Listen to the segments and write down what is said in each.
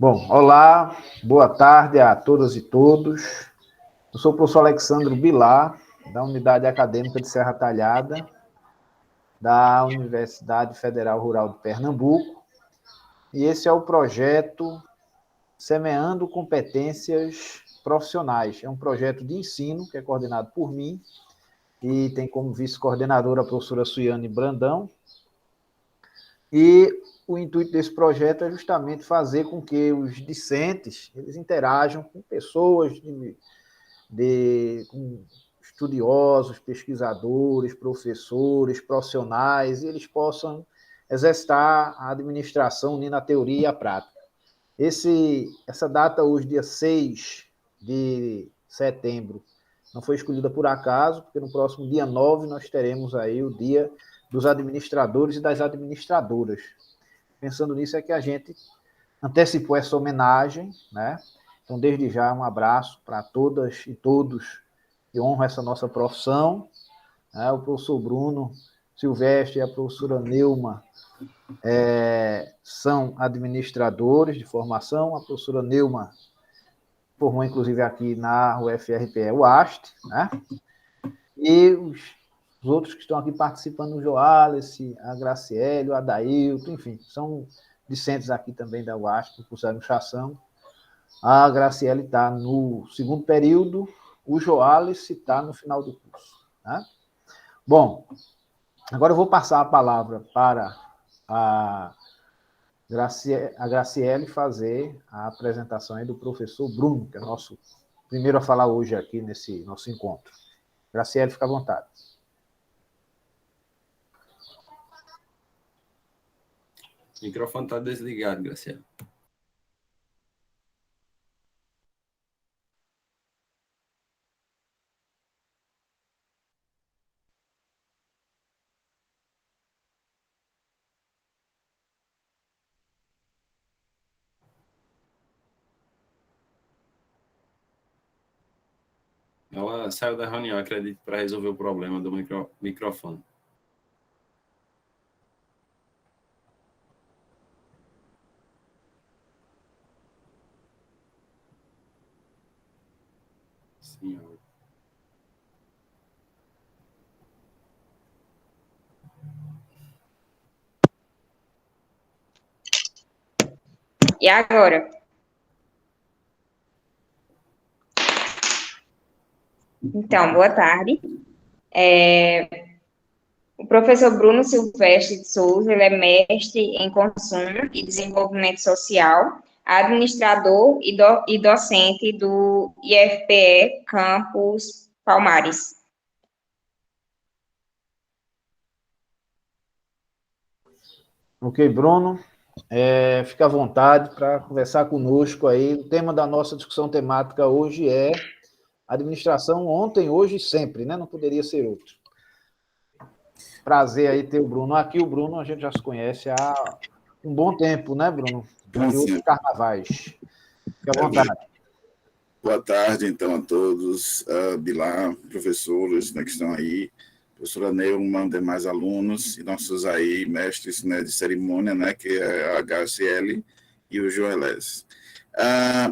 Bom, olá, boa tarde a todas e todos. Eu sou o professor Alexandre Bilar, da Unidade Acadêmica de Serra Talhada, da Universidade Federal Rural de Pernambuco, e esse é o projeto Semeando Competências Profissionais. É um projeto de ensino que é coordenado por mim e tem como vice-coordenadora a professora Suiane Brandão. E o intuito desse projeto é justamente fazer com que os discentes eles interajam com pessoas com estudiosos, pesquisadores, professores, profissionais, e eles possam exercitar a administração unindo a teoria e a prática. Essa data hoje, dia 6 de setembro, não foi escolhida por acaso, porque no próximo dia 9 nós teremos aí o dia dos administradores e das administradoras. Pensando nisso é que a gente antecipou essa homenagem, né? Então, desde já, um abraço para todas e todos que honram essa nossa profissão. O professor Bruno Silvestre e a professora Neuma são administradores de formação. A professora Neuma formou, inclusive, aqui na UFRPE, o AST, né? E os outros que estão aqui participando, o Joalice, a Graciele, o Adailton, enfim, são discentes aqui também da UASP, do curso de administração. A Graciele está no segundo período, o Joalice está no final do curso. Né? Bom, agora eu vou passar a palavra para a Graciele fazer a apresentação aí do professor Bruno, que é o nosso primeiro a falar hoje aqui nesse nosso encontro. Graciele, fica à vontade. O microfone está desligado, Graciele. Ela saiu da reunião, acredito, para resolver o problema do microfone. Senhor. E agora? Então, boa tarde. O professor Bruno Silvestre de Souza, ele é mestre em Consumo e Desenvolvimento Social, administrador e docente do IFPE Campus Palmares. Ok, Bruno. Fica à vontade para conversar conosco aí. O tema da nossa discussão temática hoje é administração ontem, hoje e sempre, né? Não poderia ser outro. Prazer aí ter o Bruno aqui. O Bruno a gente já se conhece há um bom tempo, né, Bruno? De outros carnavais. Fica à vontade. Boa tarde, então, a todos. Bilar, professores, né, que estão aí, professora Neuma, demais alunos e nossos aí mestres, né, de cerimônia, né, que é a HCL e o Joeles.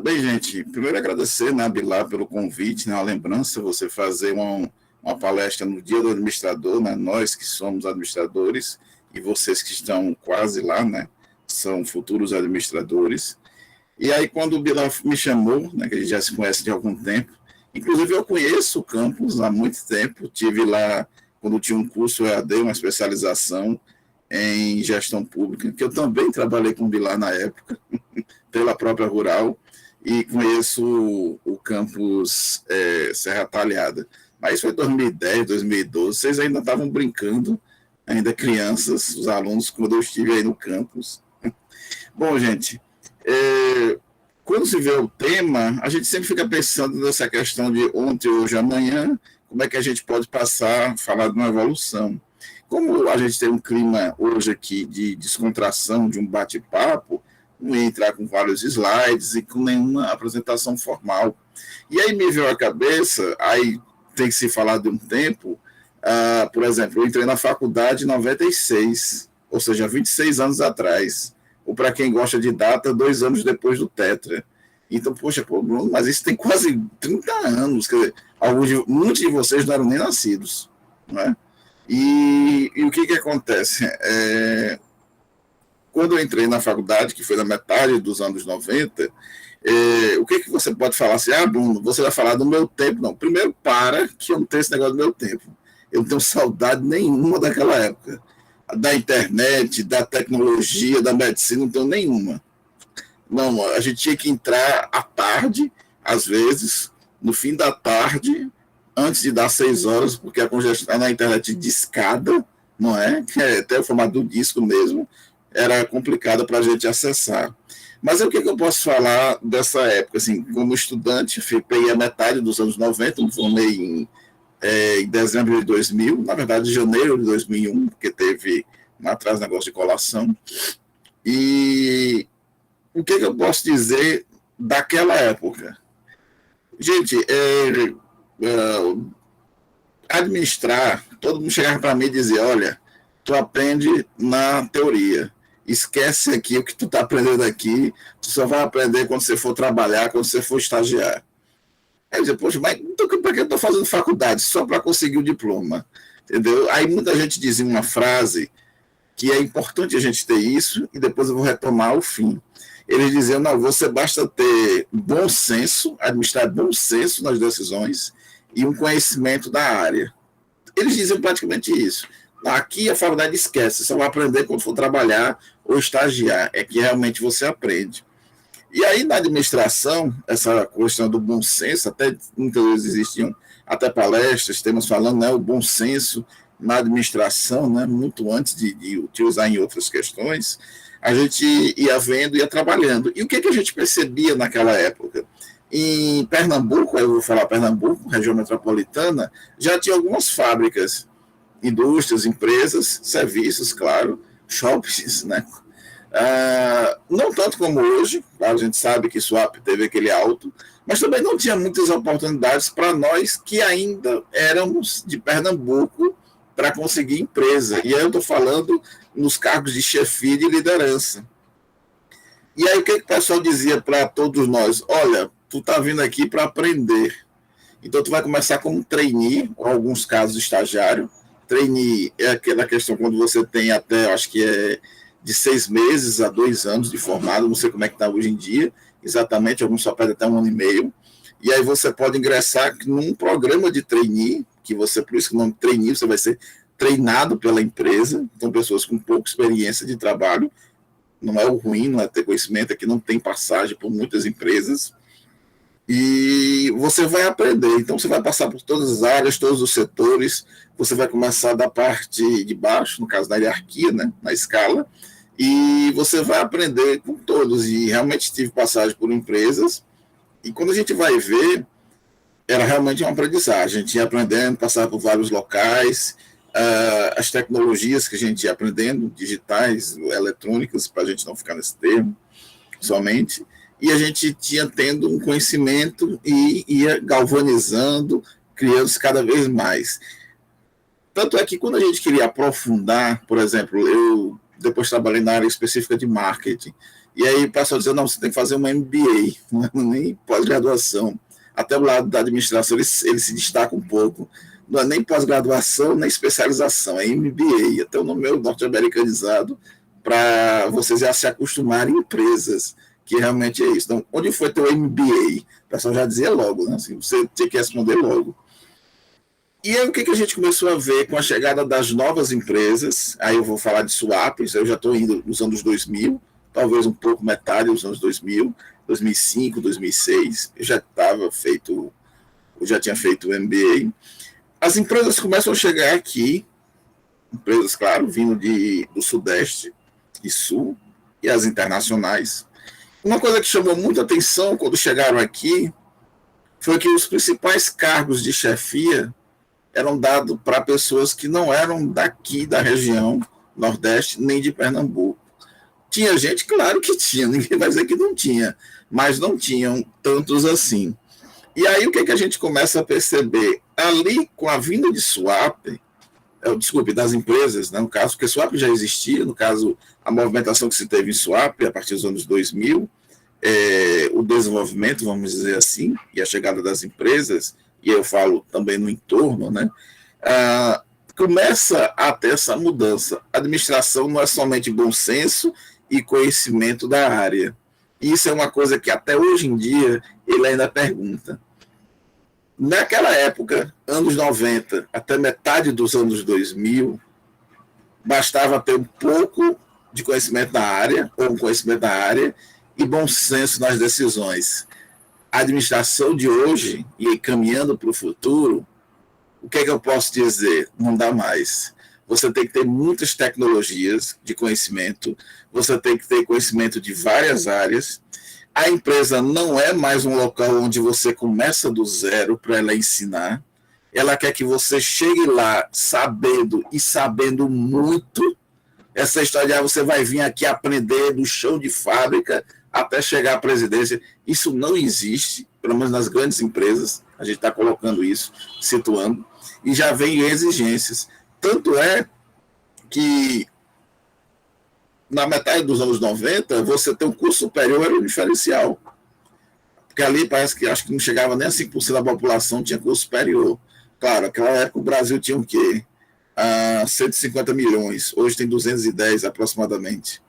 Bem, gente, primeiro agradecer, né, Bilar, pelo convite, né, a lembrança, você fazer uma palestra no Dia do Administrador, né, nós que somos administradores e vocês que estão quase lá, né, são futuros administradores. E aí, quando o Bilar me chamou, né, que a gente já se conhece de algum tempo, inclusive eu conheço o campus há muito tempo, tive lá quando tinha um curso EAD, uma especialização em gestão pública, que eu também trabalhei com o Bilar na época, pela própria Rural, e conheço o campus Serra Talhada. Mas foi 2010, 2012, vocês ainda estavam brincando, ainda crianças, os alunos, quando eu estive aí no campus. Bom, gente, quando se vê o tema, a gente sempre fica pensando nessa questão de ontem, hoje, amanhã, como é que a gente pode passar a falar de uma evolução. Como a gente tem um clima hoje aqui de descontração, de um bate-papo, não ia entrar com vários slides e com nenhuma apresentação formal. E aí me veio à cabeça, aí tem que se falar de um tempo, por exemplo, eu entrei na faculdade em 96, ou seja, 26 anos atrás. ou para quem gosta de data, 2 anos depois do Tetra. Então, poxa, pô, Bruno, mas isso tem quase 30 anos, quer dizer, muitos de vocês não eram nem nascidos, não é? E o que acontece? Quando eu entrei na faculdade, que foi na metade dos anos 90, o que você pode falar assim? Bruno, você vai falar do meu tempo? Não, primeiro que eu não tenho esse negócio do meu tempo. Eu não tenho saudade nenhuma daquela época. Da internet, da tecnologia, da medicina, não tenho nenhuma. Não, a gente tinha que entrar à tarde, às vezes, no fim da tarde, antes de dar 6 horas, porque a congestão na internet de escada, não é? Que é até o formato do disco mesmo, era complicada para a gente acessar. Mas o que eu posso falar dessa época? Assim, como estudante, fiquei a metade dos anos 90, me formei em dezembro de 2000, na verdade, janeiro de 2001, porque teve lá atrás negócio de colação. E o que eu posso dizer daquela época? Gente, administrar, todo mundo chegava para mim e dizia, olha, tu aprende na teoria, esquece aqui o que tu está aprendendo aqui, tu só vai aprender quando você for trabalhar, quando você for estagiar. Aí eu dizia, poxa, mas então, para que eu estou fazendo faculdade? Só para conseguir o diploma, entendeu? Aí muita gente dizia uma frase que é importante a gente ter isso, e depois eu vou retomar o fim. Eles diziam, não, você basta ter bom senso, administrar bom senso nas decisões e um conhecimento da área. Eles diziam praticamente isso. Aqui a faculdade esquece, só vai aprender quando for trabalhar ou estagiar, é que realmente você aprende. E aí na administração, essa questão do bom senso, até muitas vezes existiam até palestras, temos falando, né, o bom senso na administração, né, muito antes de utilizar em outras questões, a gente ia vendo, ia trabalhando. E o que a gente percebia naquela época? Em Pernambuco, eu vou falar Pernambuco, região metropolitana, já tinha algumas fábricas, indústrias, empresas, serviços, claro, shoppings, né? Não tanto como hoje, a gente sabe que Suape teve aquele alto, mas também não tinha muitas oportunidades para nós que ainda éramos de Pernambuco para conseguir empresa. E aí eu estou falando nos cargos de chefia e de liderança. E aí o que o pessoal dizia para todos nós? Olha, tu está vindo aqui para aprender. Então tu vai começar como trainee, ou alguns casos estagiário. Trainee é aquela questão quando você tem até, acho que é de 6 meses a 2 anos de formado, não sei como é que está hoje em dia, exatamente, alguns só pedem até 1 ano e meio. E aí você pode ingressar num programa de trainee, que você, por isso que o nome trainee, você vai ser treinado pela empresa, então pessoas com pouca experiência de trabalho, não é o ruim, não é ter conhecimento, aqui não tem passagem por muitas empresas, e você vai aprender, então você vai passar por todas as áreas, todos os setores, você vai começar da parte de baixo, no caso da hierarquia, né, na escala, e você vai aprender com todos, e realmente tive passagem por empresas, e quando a gente vai ver, era realmente uma aprendizagem, a gente ia aprendendo, passava por vários locais, as tecnologias que a gente ia aprendendo, digitais, eletrônicas, para a gente não ficar nesse termo somente, e a gente tinha tendo um conhecimento e ia galvanizando, criando-se cada vez mais. Tanto é que quando a gente queria aprofundar, por exemplo, eu depois trabalhei na área específica de marketing, e aí o pessoal dizia, não, você tem que fazer uma MBA, nem pós-graduação. Até o lado da administração ele se destaca um pouco. Não é nem pós-graduação, nem especialização, é MBA, até o nome meu norte-americanizado, para vocês já se acostumarem em empresas, que realmente é isso. Então, onde foi teu MBA? O pessoal já dizia logo, né? Assim, você tinha que responder logo. E aí o que a gente começou a ver com a chegada das novas empresas, aí eu vou falar de swaps, eu já estou indo nos anos 2000, talvez um pouco metade dos anos 2000, 2005, 2006, eu já tinha feito o MBA. As empresas começam a chegar aqui, empresas, claro, vindo do Sudeste e Sul, e as internacionais. Uma coisa que chamou muita atenção quando chegaram aqui foi que os principais cargos de chefia eram dados para pessoas que não eram daqui da região Nordeste, nem de Pernambuco. Tinha gente, claro que tinha, ninguém vai dizer que não tinha, mas não tinham tantos assim. E aí o que a gente começa a perceber? Ali, com a vinda de Suape, desculpe, das empresas, né, no caso, porque swap já existia, no caso, a movimentação que se teve em swap a partir dos anos 2000, o desenvolvimento, vamos dizer assim, e a chegada das empresas, e eu falo também no entorno, né, começa a ter essa mudança. A administração não é somente bom senso e conhecimento da área. Isso é uma coisa que até hoje em dia ele ainda pergunta. Naquela época, anos 90, até metade dos anos 2000, bastava ter um pouco de conhecimento da área, ou um conhecimento da área, e bom senso nas decisões. A administração de hoje, e caminhando para o futuro, o que é que eu posso dizer? Não dá mais. Você tem que ter muitas tecnologias de conhecimento, você tem que ter conhecimento de várias áreas. A empresa não é mais um local onde você começa do zero para ela ensinar. Ela quer que você chegue lá sabendo e sabendo muito. Essa história de você vai vir aqui aprender do chão de fábrica até chegar à presidência. Isso não existe, pelo menos nas grandes empresas. A gente está colocando isso, situando. E já vem exigências. Tanto é que na metade dos anos 90, você tem um curso superior era um diferencial. Porque ali parece que acho que não chegava nem a 5% da população tinha curso superior. Claro, naquela época o Brasil tinha o quê? 150 milhões. Hoje tem 210 aproximadamente.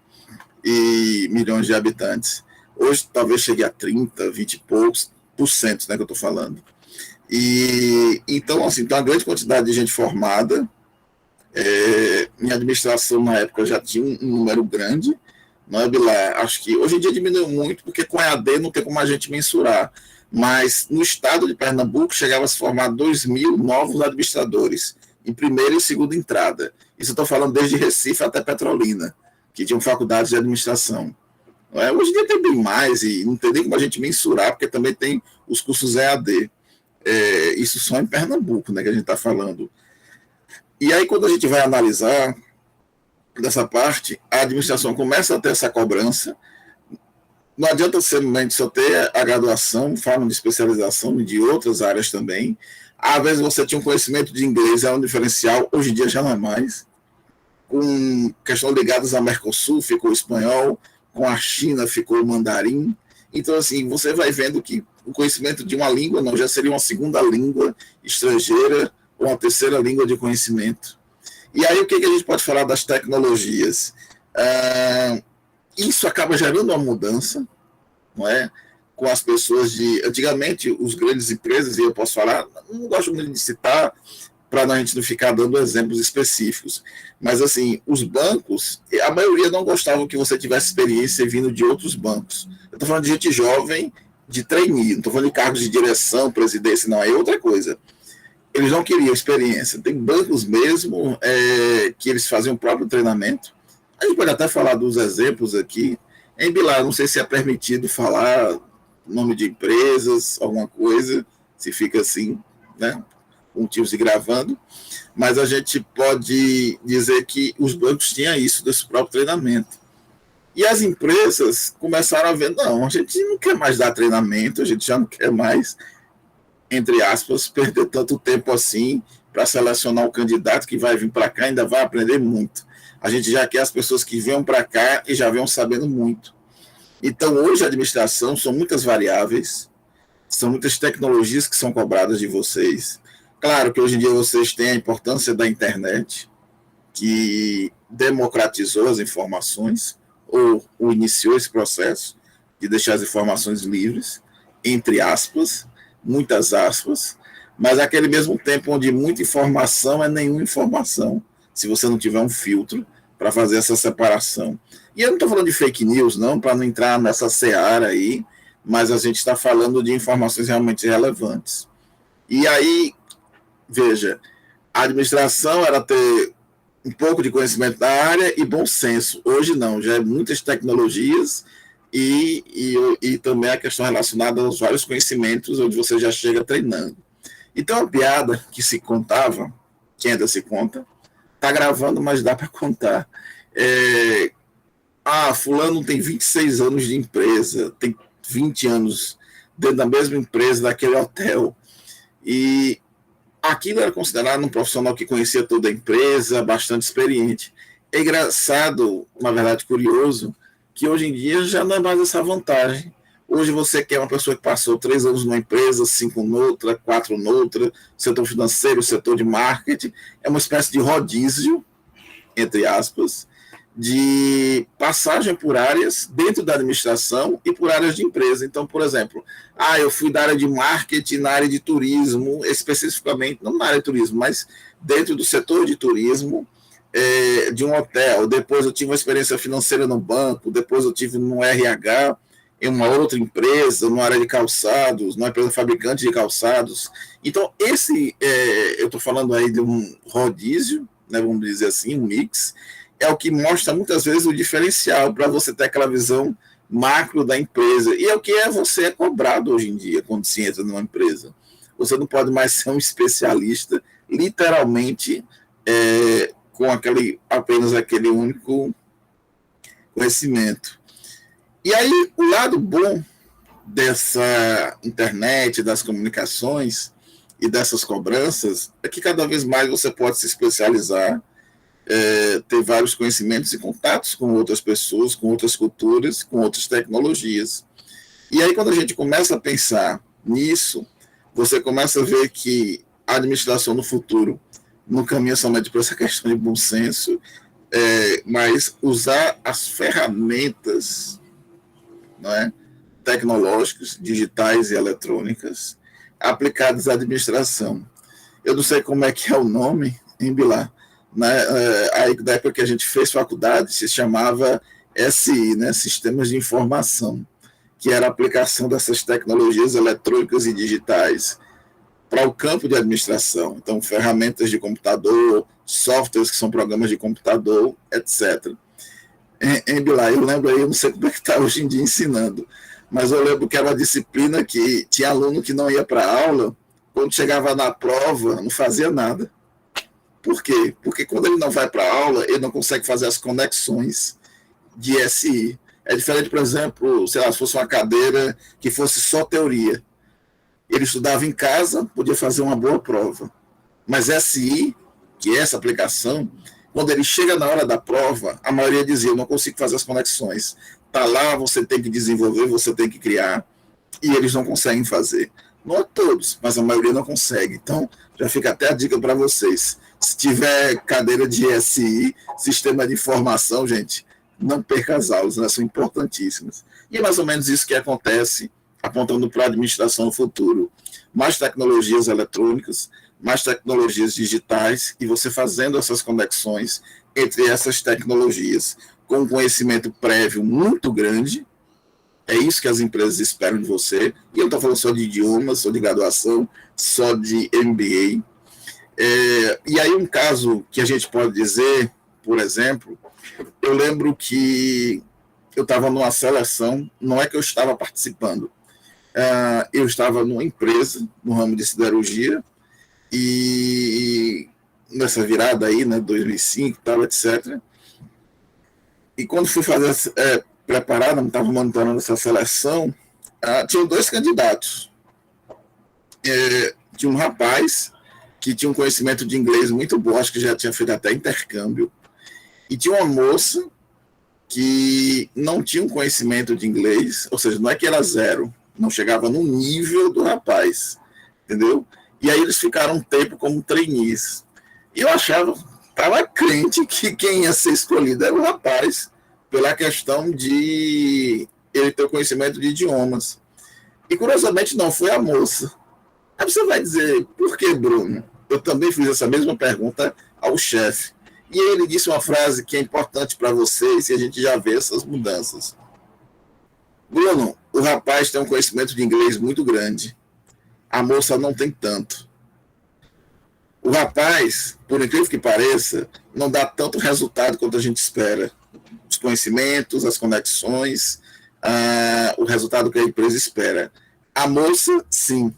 E milhões de habitantes. Hoje talvez chegue a 30, 20 e poucos por cento, né, que eu estou falando. E então, assim, tem uma grande quantidade de gente formada. Minha administração na época já tinha um número grande, não é, Bilé? Acho que hoje em dia diminuiu muito, porque com EAD não tem como a gente mensurar, mas no estado de Pernambuco chegava a se formar 2.000 novos administradores, em primeira e segunda entrada. Isso eu estou falando desde Recife até Petrolina, que tinham faculdades de administração. Hoje em dia tem bem mais, e não tem nem como a gente mensurar, porque também tem os cursos EAD. Isso só em Pernambuco, né, que a gente está falando. E aí, quando a gente vai analisar dessa parte, a administração começa a ter essa cobrança. Não adianta somente só ter a graduação, falam de especialização e de outras áreas também. Às vezes você tinha um conhecimento de inglês, é um diferencial, hoje em dia já não é mais. Com questões ligadas ao Mercosul, ficou o espanhol, com a China ficou o mandarim. Então, assim, você vai vendo que o conhecimento de uma língua não, já seria uma segunda língua estrangeira ou uma terceira língua de conhecimento. E aí, o que a gente pode falar das tecnologias? Isso acaba gerando uma mudança, não é? Com as pessoas de... Antigamente, os grandes empresas, e eu posso falar, não gosto muito de citar, para a gente não ficar dando exemplos específicos, mas, assim, os bancos, a maioria não gostavam que você tivesse experiência vindo de outros bancos. Eu estou falando de gente jovem, de trainee, não estou falando de cargos de direção, presidência, não, é outra coisa. Eles não queriam experiência. Tem bancos mesmo que eles fazem o próprio treinamento. A gente pode até falar dos exemplos aqui. Em Bilar, não sei se é permitido falar nome de empresas, alguma coisa, se fica assim, né, com motivos de gravando, mas a gente pode dizer que os bancos tinham isso, desse próprio treinamento. E as empresas começaram a ver, não, a gente não quer mais dar treinamento, a gente já não quer mais, entre aspas, perder tanto tempo assim para selecionar o candidato que vai vir para cá, ainda vai aprender muito. A gente já quer as pessoas que venham para cá e já venham sabendo muito. Então, hoje a administração são muitas variáveis, são muitas tecnologias que são cobradas de vocês. Claro que hoje em dia vocês têm a importância da internet, que democratizou as informações, ou iniciou esse processo de deixar as informações livres, entre aspas, muitas aspas, mas aquele mesmo tempo onde muita informação é nenhuma informação, se você não tiver um filtro para fazer essa separação. E eu não estou falando de fake news, não, para não entrar nessa seara aí, mas a gente está falando de informações realmente relevantes. E aí, veja, a administração era ter um pouco de conhecimento da área e bom senso. Hoje não, já é muitas tecnologias e também a questão relacionada aos vários conhecimentos, onde você já chega treinando. Então, uma piada que se contava, que ainda se conta, está gravando, mas dá para contar. Fulano tem 26 anos de empresa, tem 20 anos dentro da mesma empresa, daquele hotel, e aquilo era considerado um profissional que conhecia toda a empresa, bastante experiente. É engraçado, na verdade curioso, que hoje em dia já não é mais essa vantagem. Hoje você quer uma pessoa que passou 3 anos numa empresa, 5 noutra, 4 noutra, setor financeiro, setor de marketing, é uma espécie de rodízio, entre aspas, de passagem por áreas dentro da administração e por áreas de empresa. Então, por exemplo, eu fui da área de marketing na área de turismo, especificamente, não na área de turismo, mas dentro do setor de turismo, de um hotel. Depois eu tive uma experiência financeira no banco, depois eu tive no RH, em uma outra empresa, numa área de calçados, numa empresa fabricante de calçados. Então, eu estou falando aí de um rodízio, né, vamos dizer assim, um mix, é o que mostra muitas vezes o diferencial para você ter aquela visão macro da empresa. E é o que você é cobrado hoje em dia quando se entra numa empresa. Você não pode mais ser um especialista, literalmente, com apenas aquele único conhecimento. E aí, o lado bom dessa internet, das comunicações e dessas cobranças é que cada vez mais você pode se especializar, ter vários conhecimentos e contatos com outras pessoas, com outras culturas, com outras tecnologias. E aí, quando a gente começa a pensar nisso, você começa a ver que a administração no futuro não caminha somente para essa questão de bom senso, mas usar as ferramentas, não é, tecnológicas, digitais e eletrônicas, aplicadas à administração. Eu não sei como é que é o nome, em Bilar, né? Aí, da época que a gente fez faculdade, se chamava SI, né? Sistemas de Informação, que era a aplicação dessas tecnologias eletrônicas e digitais para o campo de administração. Então, ferramentas de computador, softwares que são programas de computador, etc. Em Bilar, eu lembro aí, eu não sei como é que está hoje em dia ensinando, mas eu lembro que era uma disciplina que tinha aluno que não ia para a aula, quando chegava na prova, não fazia nada. Por quê? Porque quando ele não vai para a aula, ele não consegue fazer as conexões de SI. É diferente, por exemplo, sei lá, se fosse uma cadeira que fosse só teoria. Ele estudava em casa, podia fazer uma boa prova. Mas SI, que é essa aplicação, quando ele chega na hora da prova, a maioria dizia, eu não consigo fazer as conexões. Está lá, você tem que desenvolver, você tem que criar, e eles não conseguem fazer. Não é todos, mas a maioria não consegue. Então, já fica até a dica para vocês. Se tiver cadeira de SI, sistema de informação, gente, não perca as aulas, né? São importantíssimas. E é mais ou menos isso que acontece, apontando para a administração no futuro. Mais tecnologias eletrônicas, mais tecnologias digitais, e você fazendo essas conexões entre essas tecnologias, com um conhecimento prévio muito grande. É isso que as empresas esperam de você. E eu não estou falando só de idiomas, só de graduação, só de MBA. E aí um caso que a gente pode dizer, por exemplo, eu lembro que eu estava numa seleção, não é que eu estava participando, eu estava numa empresa, no ramo de siderurgia, e nessa virada aí, né, 2005, tal, etc. E quando fui fazer, preparar, não estava monitorando essa seleção, tinham 2 candidatos. Tinha um rapaz que tinha um conhecimento de inglês muito bom, acho que já tinha feito até intercâmbio, e tinha uma moça que não tinha um conhecimento de inglês, ou seja, não é que era zero, não chegava no nível do rapaz, entendeu? E aí eles ficaram um tempo como trainees. E eu estava crente que quem ia ser escolhido era o rapaz, pela questão de ele ter o conhecimento de idiomas. E curiosamente não, foi a moça. Aí você vai dizer, por que, Bruno? Eu também fiz essa mesma pergunta ao chefe. E ele disse uma frase que é importante para vocês, e a gente já vê essas mudanças. Bruno, o rapaz tem um conhecimento de inglês muito grande. A moça não tem tanto. O rapaz, por incrível que pareça, não dá tanto resultado quanto a gente espera. Os conhecimentos, as conexões, o resultado que a empresa espera. A moça, sim.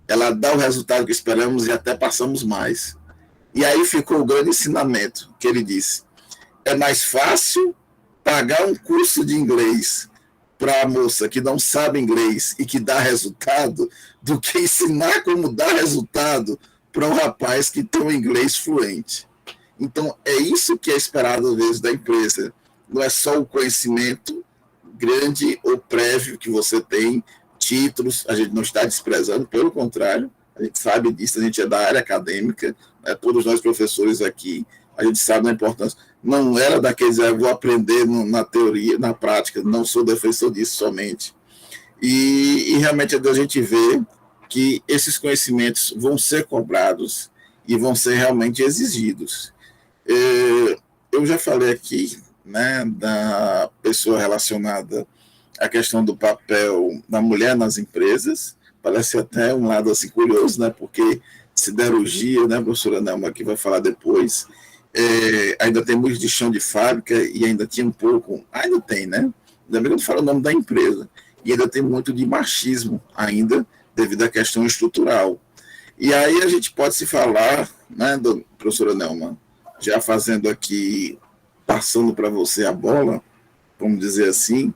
Ela dá o resultado que esperamos e até passamos mais. E aí ficou o grande ensinamento que ele disse. É mais fácil pagar um curso de inglês para a moça que não sabe inglês e que dá resultado do que ensinar como dar resultado para um rapaz que tem um inglês fluente. Então, é isso que é esperado, às vezes, da empresa. Não é só o conhecimento grande ou prévio que você tem, títulos, a gente não está desprezando, pelo contrário, a gente sabe disso, a gente é da área acadêmica, né, todos nós professores aqui, a gente sabe da importância. Não era daqueles, vou aprender na teoria, na prática, não sou defensor disso somente. E realmente a gente vê que esses conhecimentos vão ser cobrados e vão ser realmente exigidos. Eu já falei aqui, né, da pessoa relacionada à questão do papel da mulher nas empresas, parece até um lado assim curioso, né, porque siderurgia, né, professora Nelma, que vai falar depois, ainda tem muito de chão de fábrica e ainda tinha um pouco, ainda tem, né, ainda bem que eu não falo o nome da empresa, e ainda tem muito de machismo ainda, devido à questão estrutural. E aí a gente pode se falar, né, professora Nelma, já fazendo aqui, passando para você a bola, vamos dizer assim,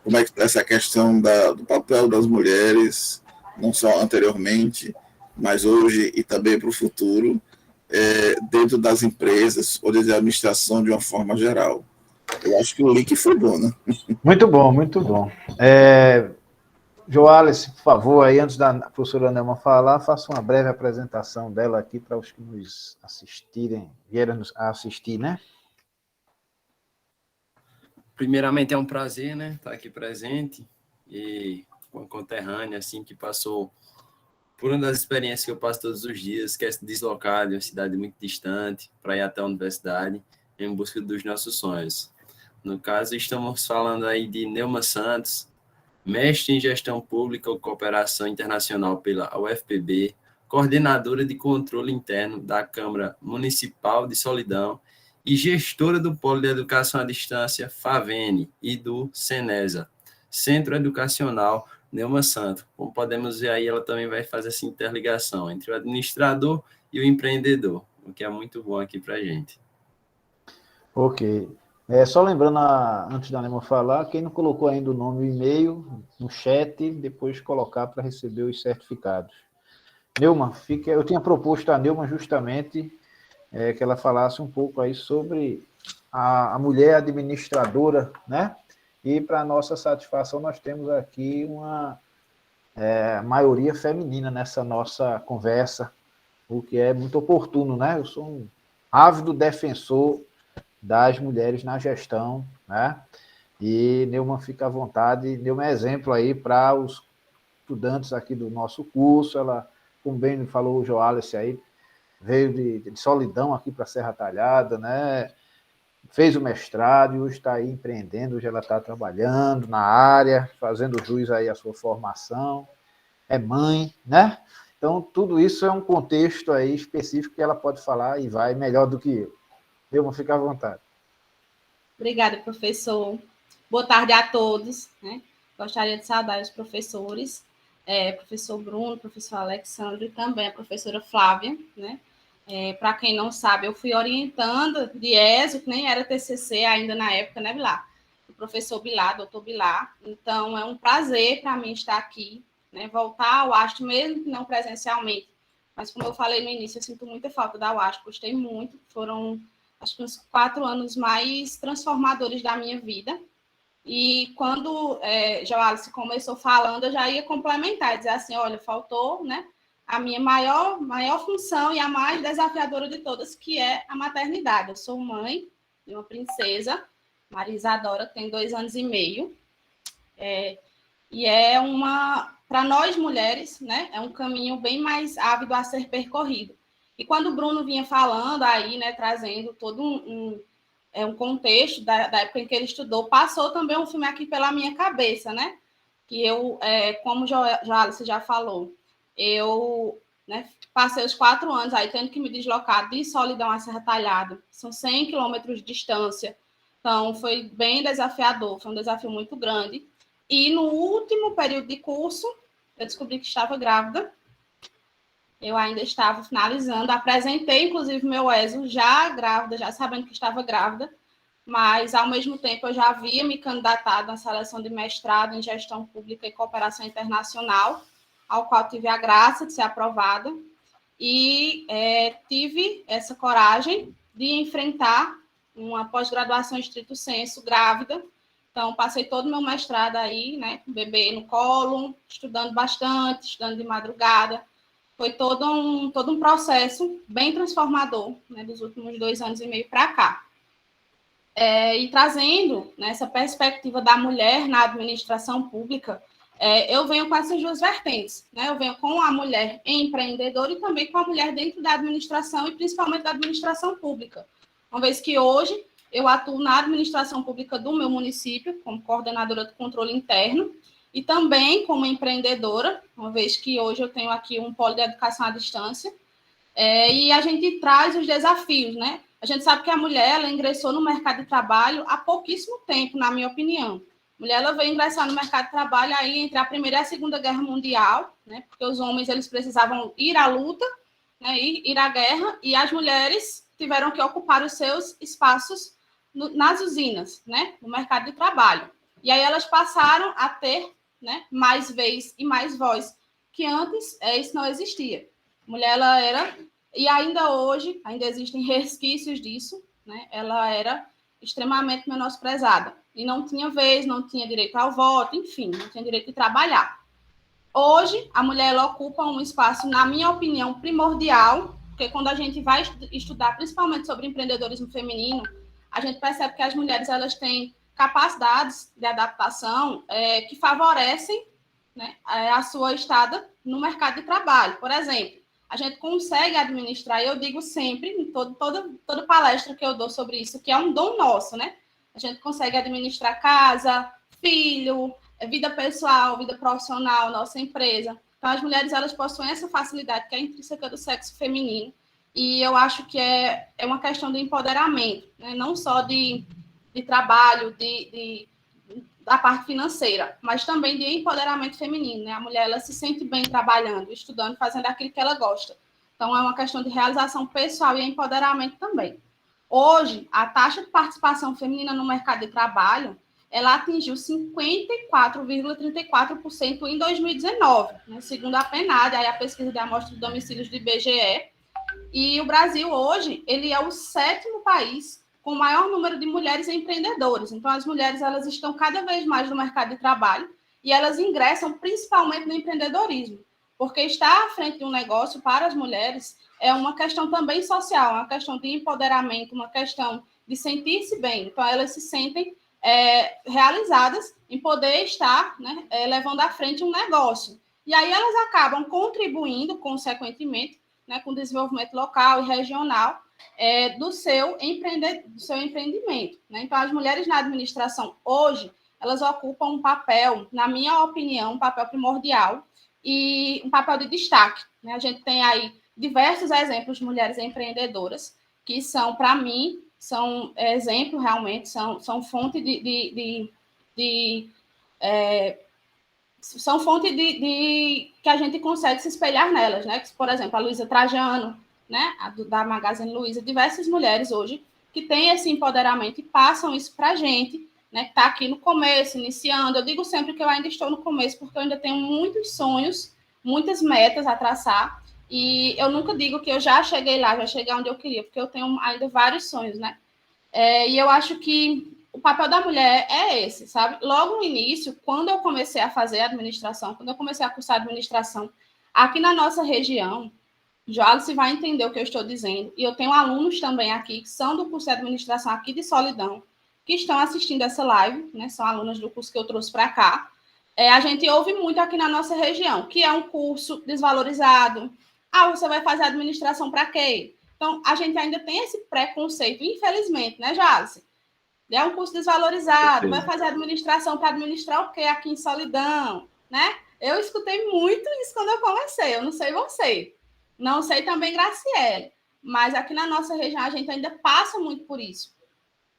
como é que está essa questão do papel das mulheres, não só anteriormente, mas hoje e também para o futuro, dentro das empresas ou da administração de uma forma geral. Eu acho que o link foi bom, né? Muito bom, muito bom. Joalice, por favor, aí antes da professora Nelma falar, faça uma breve apresentação dela aqui para os que nos assistirem, vieram nos assistir, né? Primeiramente, é um prazer, né, estar aqui presente e com uma conterrânea, assim, que passou por uma das experiências que eu passo todos os dias, que é se deslocar de uma cidade muito distante para ir até a universidade em busca dos nossos sonhos. No caso, estamos falando aí de Nelma Santos, mestre em Gestão Pública ou Cooperação Internacional pela UFPB, coordenadora de controle interno da Câmara Municipal de Solidão e gestora do Polo de Educação à Distância FAVENE e do CENESA, Centro Educacional Nelma Santos. Como podemos ver aí, ela também vai fazer essa interligação entre o administrador e o empreendedor, o que é muito bom aqui para a gente. Ok. Só lembrando, antes da Nelma falar, quem não colocou ainda o nome e o e-mail no chat, depois colocar para receber os certificados. Nelma, eu tinha proposto a Nelma justamente que ela falasse um pouco aí sobre a mulher administradora, né? E, para nossa satisfação, nós temos aqui uma maioria feminina nessa nossa conversa, o que é muito oportuno, né? Eu sou um ávido defensor das mulheres na gestão, né? E Neumann fica à vontade, Neumann é exemplo aí para os estudantes aqui do nosso curso, ela, como bem falou o Joalice aí, veio de Solidão aqui para Serra Talhada, né? Fez o mestrado e hoje está aí empreendendo, hoje ela está trabalhando na área, fazendo jus aí à sua formação, é mãe, né? Então, tudo isso é um contexto aí específico que ela pode falar e vai melhor do que eu. Neumann, fica à vontade. Obrigada, professor. Boa tarde a todos. Né? Gostaria de saudar os professores, professor Bruno, professor Alexandre e também a professora Flávia. Né? Para quem não sabe, eu fui orientando de ESO, que nem era TCC ainda na época, né, Bilar? O professor Bilar, doutor Bilar. Então, é um prazer para mim estar aqui, né? Voltar ao AST, mesmo que não presencialmente. Mas, como eu falei no início, eu sinto muita falta da UAST, gostei muito. Foram, acho que uns 4 anos mais transformadores da minha vida. E quando Joalice começou falando, eu já ia complementar, dizer assim, olha, faltou, né, a minha maior função e a mais desafiadora de todas, que é a maternidade. Eu sou mãe de uma princesa, Maria Isadora, que tem 2 anos e meio, e para nós mulheres, né, é um caminho bem mais ávido a ser percorrido. E quando o Bruno vinha falando aí, né, trazendo todo um contexto da época em que ele estudou, passou também um filme aqui pela minha cabeça, né? Que eu, como Joalice já falou, eu, né, passei os 4 anos aí tendo que me deslocar de Solidão a Serra Talhada, são 100 quilômetros de distância, então foi bem desafiador, foi um desafio muito grande. E no último período de curso, eu descobri que estava grávida. Eu ainda estava finalizando, apresentei, inclusive, meu ESO já grávida, já sabendo que estava grávida, mas, ao mesmo tempo, eu já havia me candidatado à seleção de mestrado em Gestão Pública e Cooperação Internacional, ao qual tive a graça de ser aprovada. e tive essa coragem de enfrentar uma pós-graduação em estrito senso, grávida. Então, passei todo o meu mestrado aí, né, com o bebê no colo, estudando bastante, estudando de madrugada. Foi todo um processo bem transformador, né, dos últimos 2 anos e meio para cá. E trazendo, né, essa perspectiva da mulher na administração pública, eu venho com essas duas vertentes, né? Eu venho com a mulher empreendedora e também com a mulher dentro da administração e principalmente da administração pública. Uma vez que hoje eu atuo na administração pública do meu município, como coordenadora do controle interno, e também como empreendedora, uma vez que hoje eu tenho aqui um polo de educação à distância, e a gente traz os desafios, né? A gente sabe que a mulher, ela ingressou no mercado de trabalho há pouquíssimo tempo, na minha opinião. A mulher, ela veio ingressar no mercado de trabalho aí entre a Primeira e a Segunda Guerra Mundial, né? Porque os homens, eles precisavam ir à luta, né? Ir à guerra, e as mulheres tiveram que ocupar os seus espaços nas usinas, né? No mercado de trabalho. E aí elas passaram a ter, né, mais vez e mais voz, que antes isso não existia. A mulher, ela era, e ainda hoje, ainda existem resquícios disso, né? Ela era extremamente menosprezada. E não tinha vez, não tinha direito ao voto, enfim, não tinha direito de trabalhar. Hoje, a mulher, ela ocupa um espaço, na minha opinião, primordial, porque quando a gente vai estudar, principalmente sobre empreendedorismo feminino, a gente percebe que as mulheres, elas têm capacidades de adaptação que favorecem, né, a sua estada no mercado de trabalho. Por exemplo, a gente consegue administrar, e eu digo sempre, em toda palestra que eu dou sobre isso, que é um dom nosso, né? A gente consegue administrar casa, filho, vida pessoal, vida profissional, nossa empresa. Então, as mulheres, elas possuem essa facilidade que é intrínseca do sexo feminino, e eu acho que é uma questão de empoderamento, né? Não só de trabalho, da parte financeira, mas também de empoderamento feminino, né? A mulher, ela se sente bem trabalhando, estudando, fazendo aquilo que ela gosta. Então, é uma questão de realização pessoal e empoderamento também. Hoje, a taxa de participação feminina no mercado de trabalho, ela atingiu 54,34% em 2019, né? Segundo a PNAD, aí a pesquisa de amostra de domicílios do IBGE, e o Brasil hoje, ele é o 7º país com o maior número de mulheres empreendedoras. Então, as mulheres, elas estão cada vez mais no mercado de trabalho e elas ingressam principalmente no empreendedorismo, porque estar à frente de um negócio para as mulheres é uma questão também social, uma questão de empoderamento, uma questão de sentir-se bem. Então, elas se sentem realizadas em poder estar, né, levando à frente um negócio. E aí elas acabam contribuindo, consequentemente, né, com o desenvolvimento local e regional do seu empreendimento. Né? Então, as mulheres na administração, hoje, elas ocupam um papel, na minha opinião, um papel primordial e um papel de destaque. Né? A gente tem aí diversos exemplos de mulheres empreendedoras que são, para mim, são exemplo realmente, são fonte são fonte que a gente consegue se espelhar nelas, né? Por exemplo, a Luísa Trajano, né? Da Magazine Luiza, diversas mulheres hoje que têm esse empoderamento e passam isso para a gente, né? Que está aqui no começo, iniciando. Eu digo sempre que eu ainda estou no começo, porque eu ainda tenho muitos sonhos, muitas metas a traçar, e eu nunca digo que eu já cheguei lá, já cheguei onde eu queria, porque eu tenho ainda vários sonhos, né? E eu acho que o papel da mulher é esse, sabe? Logo no início, quando eu comecei a fazer administração, quando eu comecei a cursar administração, aqui na nossa região, Joalice vai entender o que eu estou dizendo, e eu tenho alunos também aqui, que são do curso de administração aqui de Solidão, que estão assistindo essa live, né? São alunos do curso que eu trouxe para cá. A gente ouve muito aqui na nossa região, que é um curso desvalorizado. Você vai fazer administração para quê? Então, a gente ainda tem esse preconceito, infelizmente, né, Joalice? É um curso desvalorizado, vai fazer administração para administrar o quê aqui em Solidão, né? Eu escutei muito isso quando eu comecei, eu não sei você, não sei também Graciele, mas aqui na nossa região a gente ainda passa muito por isso.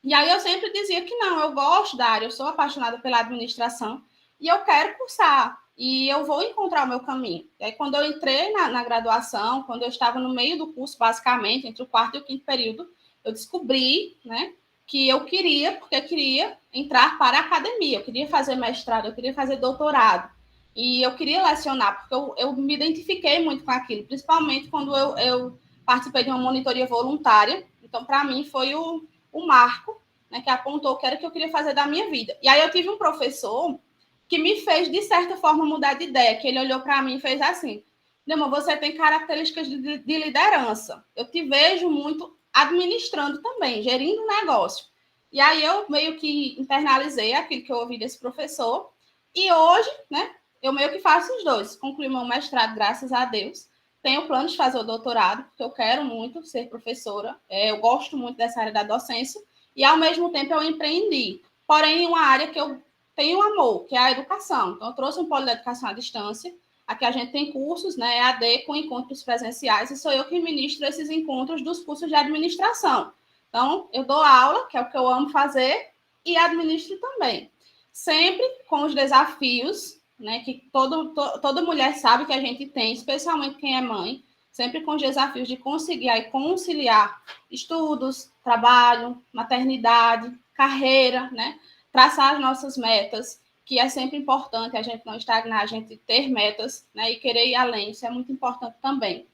E aí eu sempre dizia que não, eu gosto da área, eu sou apaixonada pela administração e eu quero cursar, e eu vou encontrar o meu caminho. E aí quando eu entrei na graduação, quando eu estava no meio do curso, basicamente, entre o 4º e o 5º período, eu descobri, né, que eu queria, porque eu queria entrar para a academia, eu queria fazer mestrado, eu queria fazer doutorado. E eu queria lecionar, porque eu me identifiquei muito com aquilo, principalmente quando eu participei de uma monitoria voluntária. Então, para mim, foi o marco, né, que apontou o que era que eu queria fazer da minha vida. E aí eu tive um professor que me fez, de certa forma, mudar de ideia, que ele olhou para mim e fez assim: Neumann, você tem características de liderança. Eu te vejo muito administrando também, gerindo o negócio. E aí eu meio que internalizei aquilo que eu ouvi desse professor. E hoje, né, eu meio que faço os dois. Concluí meu mestrado, graças a Deus. Tenho plano de fazer o doutorado, porque eu quero muito ser professora. Eu gosto muito dessa área da docência. E, ao mesmo tempo, eu empreendi. Porém, em uma área que eu tenho amor, que é a educação. Então, eu trouxe um polo de educação à distância. Aqui a gente tem cursos, né, EAD, com encontros presenciais, e sou eu que ministro esses encontros dos cursos de administração. Então, eu dou aula, que é o que eu amo fazer, e administro também. Sempre com os desafios, né, que toda mulher sabe que a gente tem, especialmente quem é mãe, sempre com os desafios de conseguir aí conciliar estudos, trabalho, maternidade, carreira, né, traçar as nossas metas, que é sempre importante a gente não estagnar, a gente ter metas, né, e querer ir além, isso é muito importante também.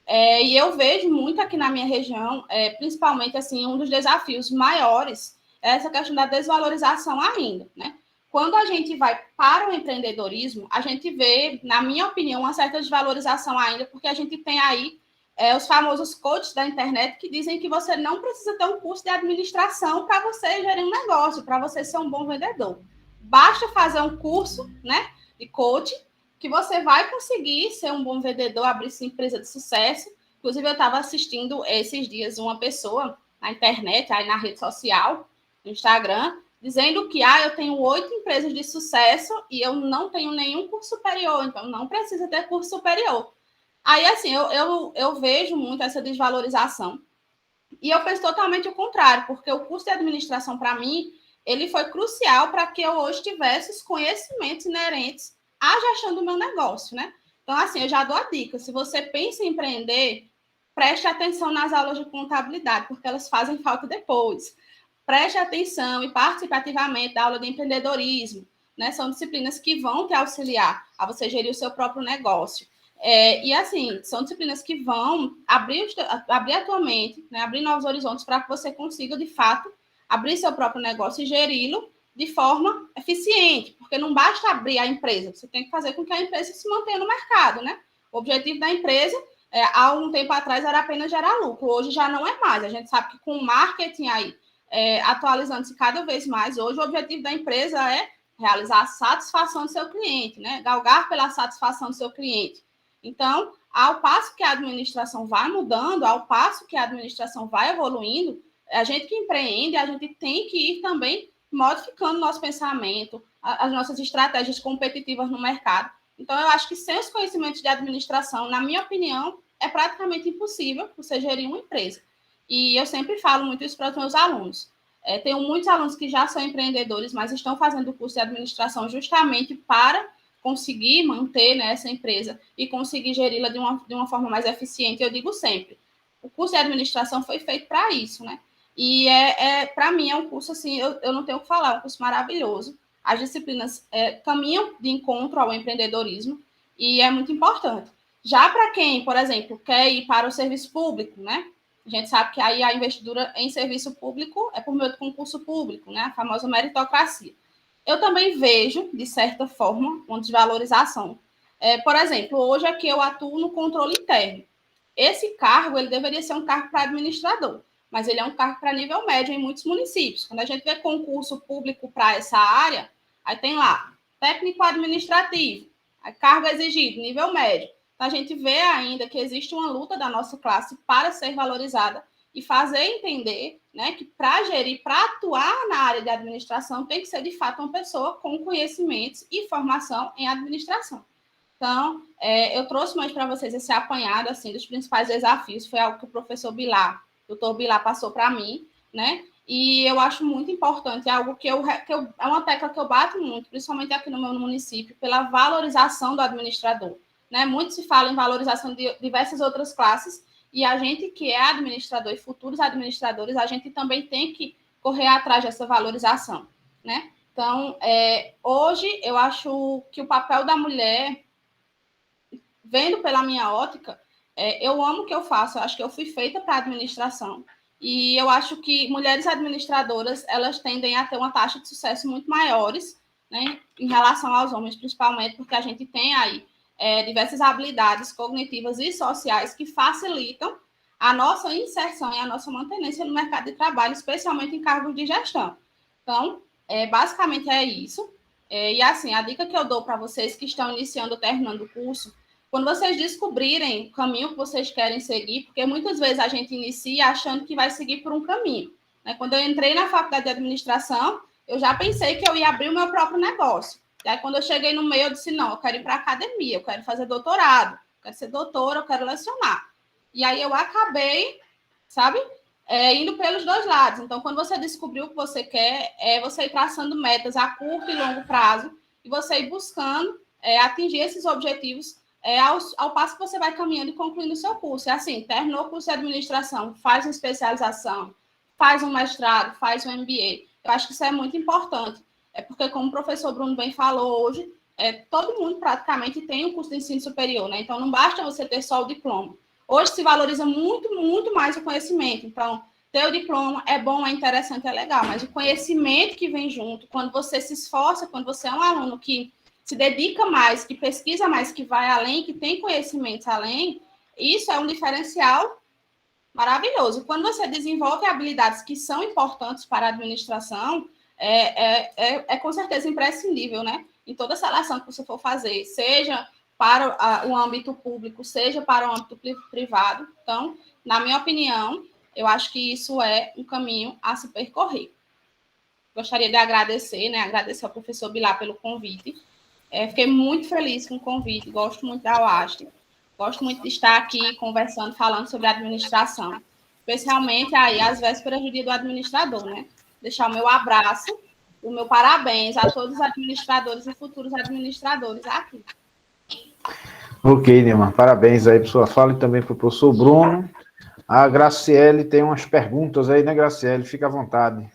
E eu vejo muito aqui na minha região, principalmente, assim, um dos desafios maiores é essa questão da desvalorização ainda, né? Quando a gente vai para o empreendedorismo, a gente vê, na minha opinião, uma certa desvalorização ainda, porque a gente tem aí os famosos coaches da internet que dizem que você não precisa ter um curso de administração para você gerir um negócio, para você ser um bom vendedor. Basta fazer um curso, né, de coaching, que você vai conseguir ser um bom vendedor, abrir sua empresa de sucesso. Inclusive, eu estava assistindo esses dias uma pessoa na internet, aí na rede social, no Instagram, dizendo que eu tenho 8 empresas de sucesso e eu não tenho nenhum curso superior, então não precisa ter curso superior. Aí, assim, eu vejo muito essa desvalorização. E eu penso totalmente o contrário, porque o curso de administração, para mim, ele foi crucial para que eu hoje tivesse os conhecimentos inerentes à gestão do meu negócio, né? Então, assim, eu já dou a dica. Se você pensa em empreender, preste atenção nas aulas de contabilidade, porque elas fazem falta depois. Preste atenção e participe ativamente da aula de empreendedorismo, né? São disciplinas que vão te auxiliar a você gerir o seu próprio negócio. E, assim, são disciplinas que vão abrir a tua mente, né? Abrir novos horizontes para que você consiga, de fato, abrir seu próprio negócio e geri-lo de forma eficiente, porque não basta abrir a empresa, você tem que fazer com que a empresa se mantenha no mercado, né? O objetivo da empresa, há um tempo atrás, era apenas gerar lucro, hoje já não é mais. A gente sabe que com o marketing aí, atualizando-se cada vez mais, hoje o objetivo da empresa é realizar a satisfação do seu cliente, né? Galgar pela satisfação do seu cliente. Então, ao passo que a administração vai mudando, ao passo que a administração vai evoluindo, a gente que empreende, a gente tem que ir também modificando nosso pensamento, as nossas estratégias competitivas no mercado. Então, eu acho que sem os conhecimentos de administração, na minha opinião, é praticamente impossível você gerir uma empresa. E eu sempre falo muito isso para os meus alunos. Tenho muitos alunos que já são empreendedores, mas estão fazendo o curso de administração justamente para conseguir manter, né, essa empresa e conseguir geri-la de uma forma mais eficiente. Eu digo sempre, o curso de administração foi feito para isso, né? E para mim é um curso, assim, eu não tenho o que falar, é um curso maravilhoso. As disciplinas caminham de encontro ao empreendedorismo e é muito importante. Já para quem, por exemplo, quer ir para o serviço público, né? A gente sabe que aí a investidura em serviço público é por meio do concurso público, né? A famosa meritocracia. Eu também vejo, de certa forma, uma desvalorização. Por exemplo, hoje aqui eu atuo no controle interno. Esse cargo, ele deveria ser um cargo para administrador, mas ele é um cargo para nível médio em muitos municípios. Quando a gente vê concurso público para essa área, aí tem lá, técnico administrativo, aí cargo exigido, nível médio. Então, a gente vê ainda que existe uma luta da nossa classe para ser valorizada e fazer entender, né, que para gerir, para atuar na área de administração, tem que ser, de fato, uma pessoa com conhecimentos e formação em administração. Então, eu trouxe mais para vocês esse apanhado, assim, dos principais desafios. Foi algo que o professor Bilar, doutor Bilar, passou para mim, né? E eu acho muito importante, é algo que é uma tecla que eu bato muito, principalmente aqui no meu município, pela valorização do administrador, né? Muito se fala em valorização de diversas outras classes, e a gente que é administrador e futuros administradores, a gente também tem que correr atrás dessa valorização, né? Então, hoje, eu acho que o papel da mulher, vendo pela minha ótica, eu amo o que eu faço, eu acho que eu fui feita para a administração. E eu acho que mulheres administradoras, elas tendem a ter uma taxa de sucesso muito maiores, né, em relação aos homens, principalmente porque a gente tem aí diversas habilidades cognitivas e sociais que facilitam a nossa inserção e a nossa mantenência no mercado de trabalho, especialmente em cargos de gestão. Então, basicamente é isso. E assim, a dica que eu dou para vocês que estão iniciando ou terminando o curso, quando vocês descobrirem o caminho que vocês querem seguir, porque muitas vezes a gente inicia achando que vai seguir por um caminho, né? Quando eu entrei na faculdade de administração, eu já pensei que eu ia abrir o meu próprio negócio. E aí, quando eu cheguei no meio, eu disse, não, eu quero ir para a academia, eu quero fazer doutorado, eu quero ser doutora, eu quero lecionar. E aí eu acabei, sabe, indo pelos dois lados. Então, quando você descobriu o que você quer, você ir traçando metas a curto e longo prazo, e você ir buscando atingir esses objetivos ao passo que você vai caminhando e concluindo o seu curso. É assim, terminou o curso de administração, faz uma especialização, faz um mestrado, faz um MBA. Eu acho que isso é muito importante. Porque, como o professor Bruno bem falou hoje, todo mundo praticamente tem um curso de ensino superior, né? Então, não basta você ter só o diploma. Hoje se valoriza muito, muito mais o conhecimento. Então, ter o diploma é bom, é interessante, é legal, mas o conhecimento que vem junto, quando você se esforça, quando você é um aluno que se dedica mais, que pesquisa mais, que vai além, que tem conhecimentos além, isso é um diferencial maravilhoso. Quando você desenvolve habilidades que são importantes para a administração, com certeza imprescindível, né? Em toda seleção que você for fazer, seja para o âmbito público, seja para o âmbito privado. Então, na minha opinião, eu acho que isso é um caminho a se percorrer. Gostaria de agradecer, né? Agradecer ao professor Bilar pelo convite. Fiquei muito feliz com o convite, gosto muito da UAST, gosto muito de estar aqui conversando, falando sobre administração, especialmente aí às vésperas do dia do administrador, né? Deixar o meu abraço, o meu parabéns a todos os administradores e futuros administradores aqui. Ok, Nilma, parabéns aí por sua fala e também para o professor Bruno. A Graciele tem umas perguntas aí, né, Graciele? Fica à vontade.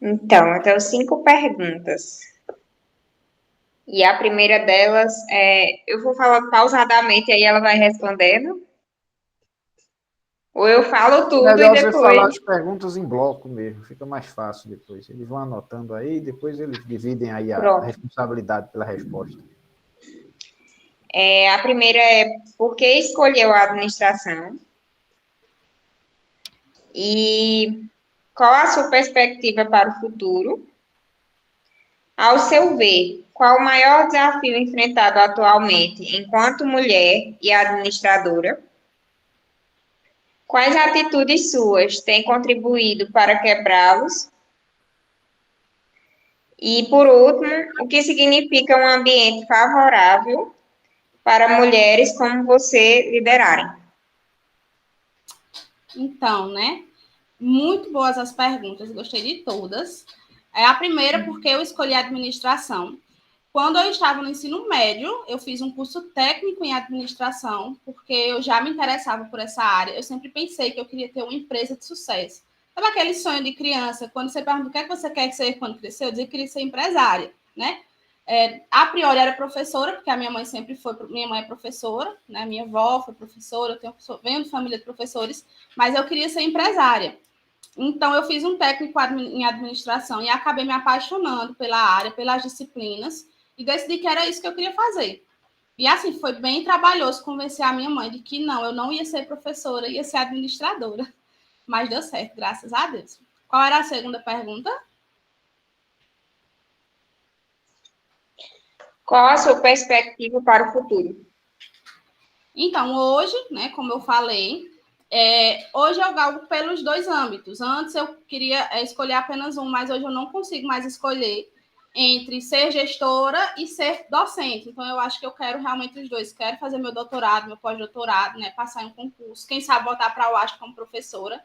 Então, eu tenho 5 perguntas. E a primeira delas eu vou falar pausadamente, aí ela vai respondendo. Ou eu falo tudo Melhor e você depois... falar as perguntas em bloco mesmo, fica mais fácil depois. Eles vão anotando aí, depois eles dividem aí a responsabilidade pela resposta. A primeira é, por que escolheu a administração? E qual a sua perspectiva para o futuro? Ao seu ver, qual o maior desafio enfrentado atualmente enquanto mulher e administradora? Quais atitudes suas têm contribuído para quebrá-los? E, por último, o que significa um ambiente favorável para mulheres como você liderarem? Então, né? Muito boas as perguntas, gostei de todas. A primeira, porque eu escolhi administração. Quando eu estava no ensino médio, eu fiz um curso técnico em administração, porque eu já me interessava por essa área. Eu sempre pensei que eu queria ter uma empresa de sucesso. Sabe aquele sonho de criança, quando você pergunta o que é que você quer ser quando crescer, eu dizia que queria ser empresária, né? A priori era professora, porque a minha mãe sempre foi, minha mãe é professora, né? Minha avó foi professora, venho de família de professores, mas eu queria ser empresária. Então, eu fiz um técnico em administração e acabei me apaixonando pela área, pelas disciplinas, e decidi que era isso que eu queria fazer. E assim, foi bem trabalhoso convencer a minha mãe de que não, eu não ia ser professora, ia ser administradora. Mas deu certo, graças a Deus. Qual era a segunda pergunta? Qual a sua perspectiva para o futuro? Então, hoje, né, como eu falei, hoje eu galgo pelos dois âmbitos. Antes eu queria escolher apenas um, mas hoje eu não consigo mais escolher entre ser gestora e ser docente. Então, eu acho que eu quero realmente os dois. Quero fazer meu doutorado, meu pós-doutorado, né, passar em um concurso. Quem sabe voltar para a UASP como professora.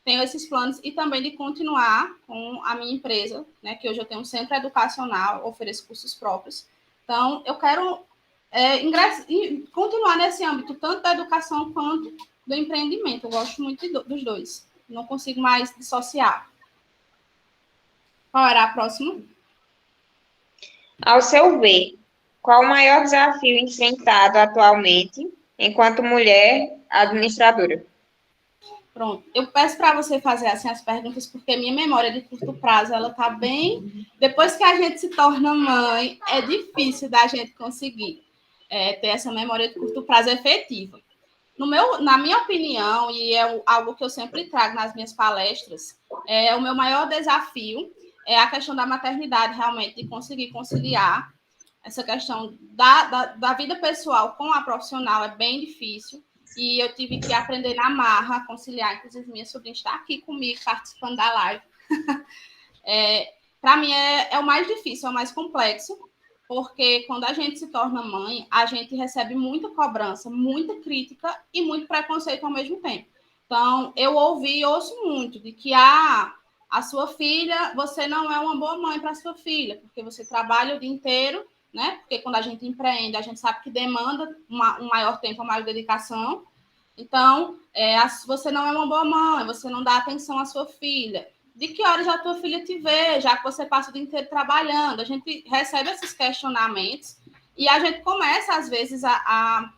Tenho esses planos e também de continuar com a minha empresa, né, que hoje eu tenho um centro educacional, ofereço cursos próprios. Então, eu quero continuar nesse âmbito, tanto da educação quanto do empreendimento. Eu gosto muito dos dois. Não consigo mais dissociar. Qual era a próxima? Ao seu ver, qual o maior desafio enfrentado atualmente enquanto mulher administradora? Pronto. Eu peço para você fazer assim as perguntas, porque minha memória de curto prazo, ela tá bem... Depois que a gente se torna mãe, é difícil da gente conseguir ter essa memória de curto prazo efetiva. Na minha opinião, e é algo que eu sempre trago nas minhas palestras, o meu maior desafio é a questão da maternidade, realmente, de conseguir conciliar essa questão da vida pessoal com a profissional, é bem difícil, e eu tive que aprender na marra, conciliar, inclusive minha sobrinha está aqui comigo, participando da live. Para mim é o mais difícil, é o mais complexo, porque quando a gente se torna mãe, a gente recebe muita cobrança, muita crítica e muito preconceito ao mesmo tempo. Então, eu ouvi e ouço muito de que a sua filha, você não é uma boa mãe para a sua filha, porque você trabalha o dia inteiro, né? Porque quando a gente empreende, a gente sabe que demanda um maior tempo, uma maior dedicação. Então, você não é uma boa mãe, você não dá atenção à sua filha. De que horas a tua filha te vê, já que você passa o dia inteiro trabalhando? A gente recebe esses questionamentos e a gente começa, às vezes, a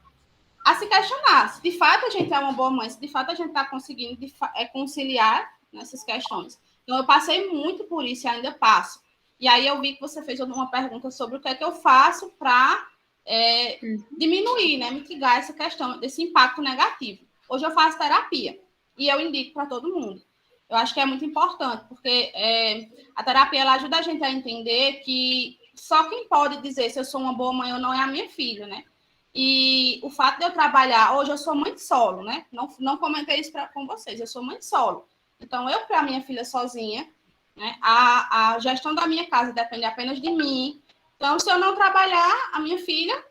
se questionar se de fato a gente é uma boa mãe, se de fato a gente está conseguindo conciliar nessas questões. Então, eu passei muito por isso e ainda passo. E aí eu vi que você fez uma pergunta sobre o que é que eu faço para diminuir, né, mitigar essa questão, desse impacto negativo. Hoje eu faço terapia e eu indico para todo mundo. Eu acho que é muito importante, porque a terapia ela ajuda a gente a entender que só quem pode dizer se eu sou uma boa mãe ou não é a minha filha, né? E o fato de eu trabalhar, hoje eu sou mãe solo, né? Não comentei isso com vocês, eu sou mãe solo. Então, eu para a minha filha sozinha, né? A gestão da minha casa depende apenas de mim. Então, se eu não trabalhar, a minha filha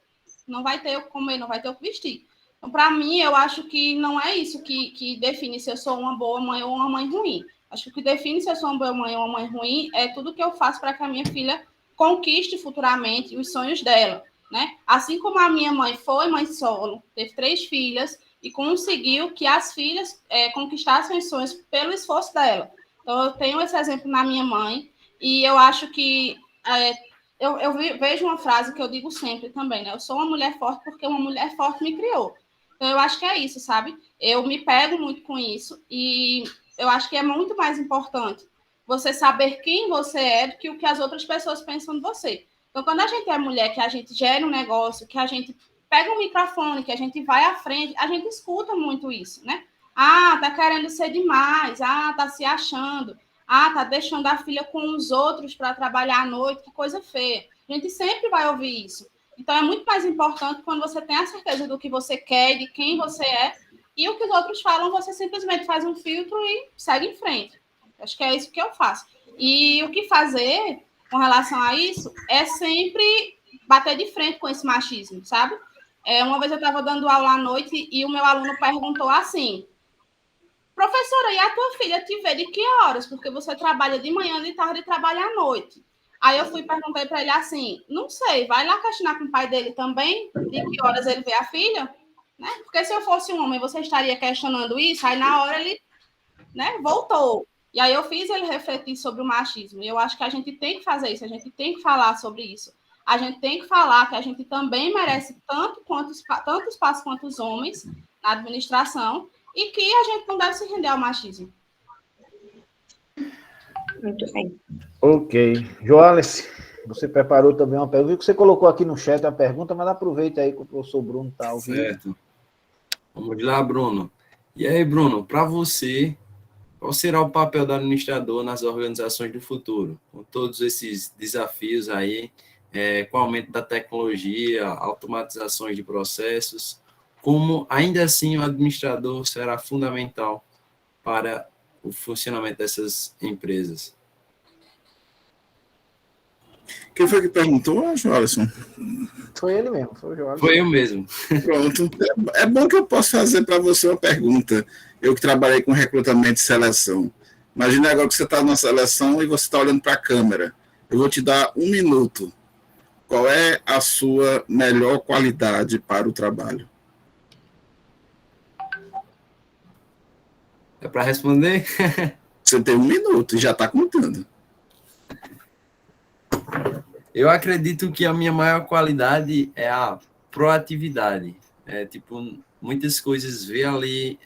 não vai ter o que comer, não vai ter o que vestir. Então, para mim, eu acho que não é isso que define se eu sou uma boa mãe ou uma mãe ruim. Acho que o que define se eu sou uma boa mãe ou uma mãe ruim é tudo que eu faço para que a minha filha conquiste futuramente os sonhos dela, né? Assim como a minha mãe foi mãe solo, teve 3 filhas e conseguiu que as filhas conquistassem os sonhos pelo esforço dela. Então, eu tenho esse exemplo na minha mãe e eu acho que eu vejo uma frase que eu digo sempre também, né? Eu sou uma mulher forte porque uma mulher forte me criou. Então, eu acho que é isso, sabe? Eu me pego muito com isso e eu acho que é muito mais importante você saber quem você é do que o que as outras pessoas pensam de você. Então, quando a gente é mulher, que a gente gera um negócio, que a gente pega um microfone, que a gente vai à frente, a gente escuta muito isso, né? Ah, tá querendo ser demais. Ah, tá se achando. Ah, tá deixando a filha com os outros para trabalhar à noite. Que coisa feia. A gente sempre vai ouvir isso. Então, é muito mais importante quando você tem a certeza do que você quer, de quem você é, e o que os outros falam, você simplesmente faz um filtro e segue em frente. Acho que é isso que eu faço. E o que fazer com relação a isso é sempre bater de frente com esse machismo, sabe? Uma vez eu estava dando aula à noite e o meu aluno perguntou assim: professora, e a tua filha te vê de que horas? Porque você trabalha de manhã, de tarde e trabalha à noite. Aí eu fui e perguntei para ele assim: não sei, vai lá questionar com o pai dele também de que horas ele vê a filha? Né? Porque se eu fosse um homem, você estaria questionando isso? Aí na hora ele, né, voltou. E aí eu fiz ele refletir sobre o machismo. E eu acho que a gente tem que fazer isso, a gente tem que falar sobre isso. A gente tem que falar que a gente também merece tanto espaço quanto os homens na administração e que a gente não deve se render ao machismo. Muito bem. Ok. Joales, você preparou também uma pergunta. Você colocou aqui no chat a pergunta, mas aproveita aí que o professor Bruno está ouvindo. Certo. Vamos lá, Bruno. E aí, Bruno, para você, qual será o papel do administrador nas organizações do futuro? Com todos esses desafios aí, com o aumento da tecnologia, automatizações de processos, como ainda assim o administrador será fundamental para o funcionamento dessas empresas? Quem foi que perguntou, Joalisson? Foi ele mesmo, foi o Joales. Foi eu mesmo. Pronto. É bom que eu possa fazer para você uma pergunta. Eu que trabalhei com recrutamento e seleção. Imagina agora que você está na seleção e você está olhando para a câmera. Eu vou te dar 1 minuto. Qual é a sua melhor qualidade para o trabalho? É para responder? Você tem 1 minuto e já está contando. Eu acredito que a minha maior qualidade é a proatividade. Muitas coisas vê ali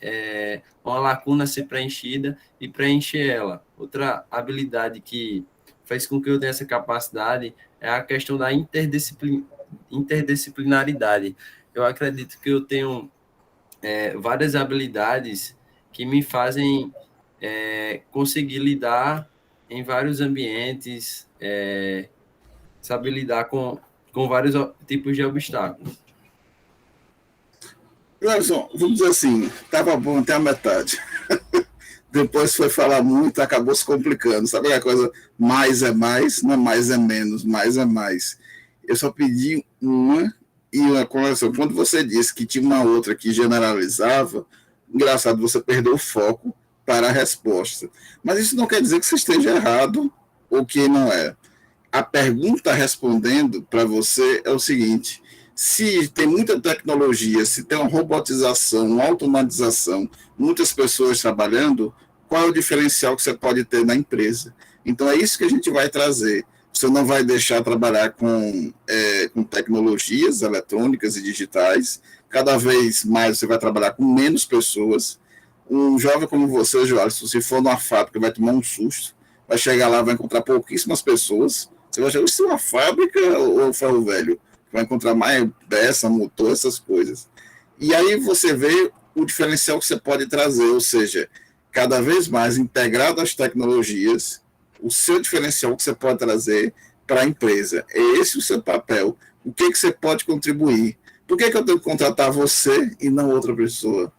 uma lacuna ser preenchida e preencher ela. Outra habilidade que faz com que eu tenha essa capacidade é a questão da interdisciplinaridade. Eu acredito que eu tenho várias habilidades que me fazem conseguir lidar em vários ambientes, saber lidar com vários tipos de obstáculos. Gleison, vamos dizer assim, estava bom até a metade. Depois foi falar muito, acabou se complicando. Sabe aquela coisa, mais é mais, não é mais é menos, mais é mais. Eu só pedi uma e uma correção. Quando você disse que tinha uma outra que generalizava, engraçado, você perdeu o foco para a resposta. Mas isso não quer dizer que você esteja errado ou que não é. A pergunta respondendo para você é o seguinte: se tem muita tecnologia, se tem uma robotização, uma automatização, muitas pessoas trabalhando, qual é o diferencial que você pode ter na empresa? Então, é isso que a gente vai trazer. Você não vai deixar trabalhar com tecnologias eletrônicas e digitais. Cada vez mais você vai trabalhar com menos pessoas. Um jovem como você, Joalisson, se for numa fábrica, vai tomar um susto. Vai chegar lá, vai encontrar pouquíssimas pessoas. Você vai achar, isso é uma fábrica ou ferro velho? Vai encontrar mais peça, motor, essas coisas. E aí você vê o diferencial que você pode trazer, ou seja, cada vez mais integrado às tecnologias, o seu diferencial que você pode trazer para a empresa. É esse o seu papel. O que você pode contribuir? Por que eu tenho que contratar você e não outra pessoa,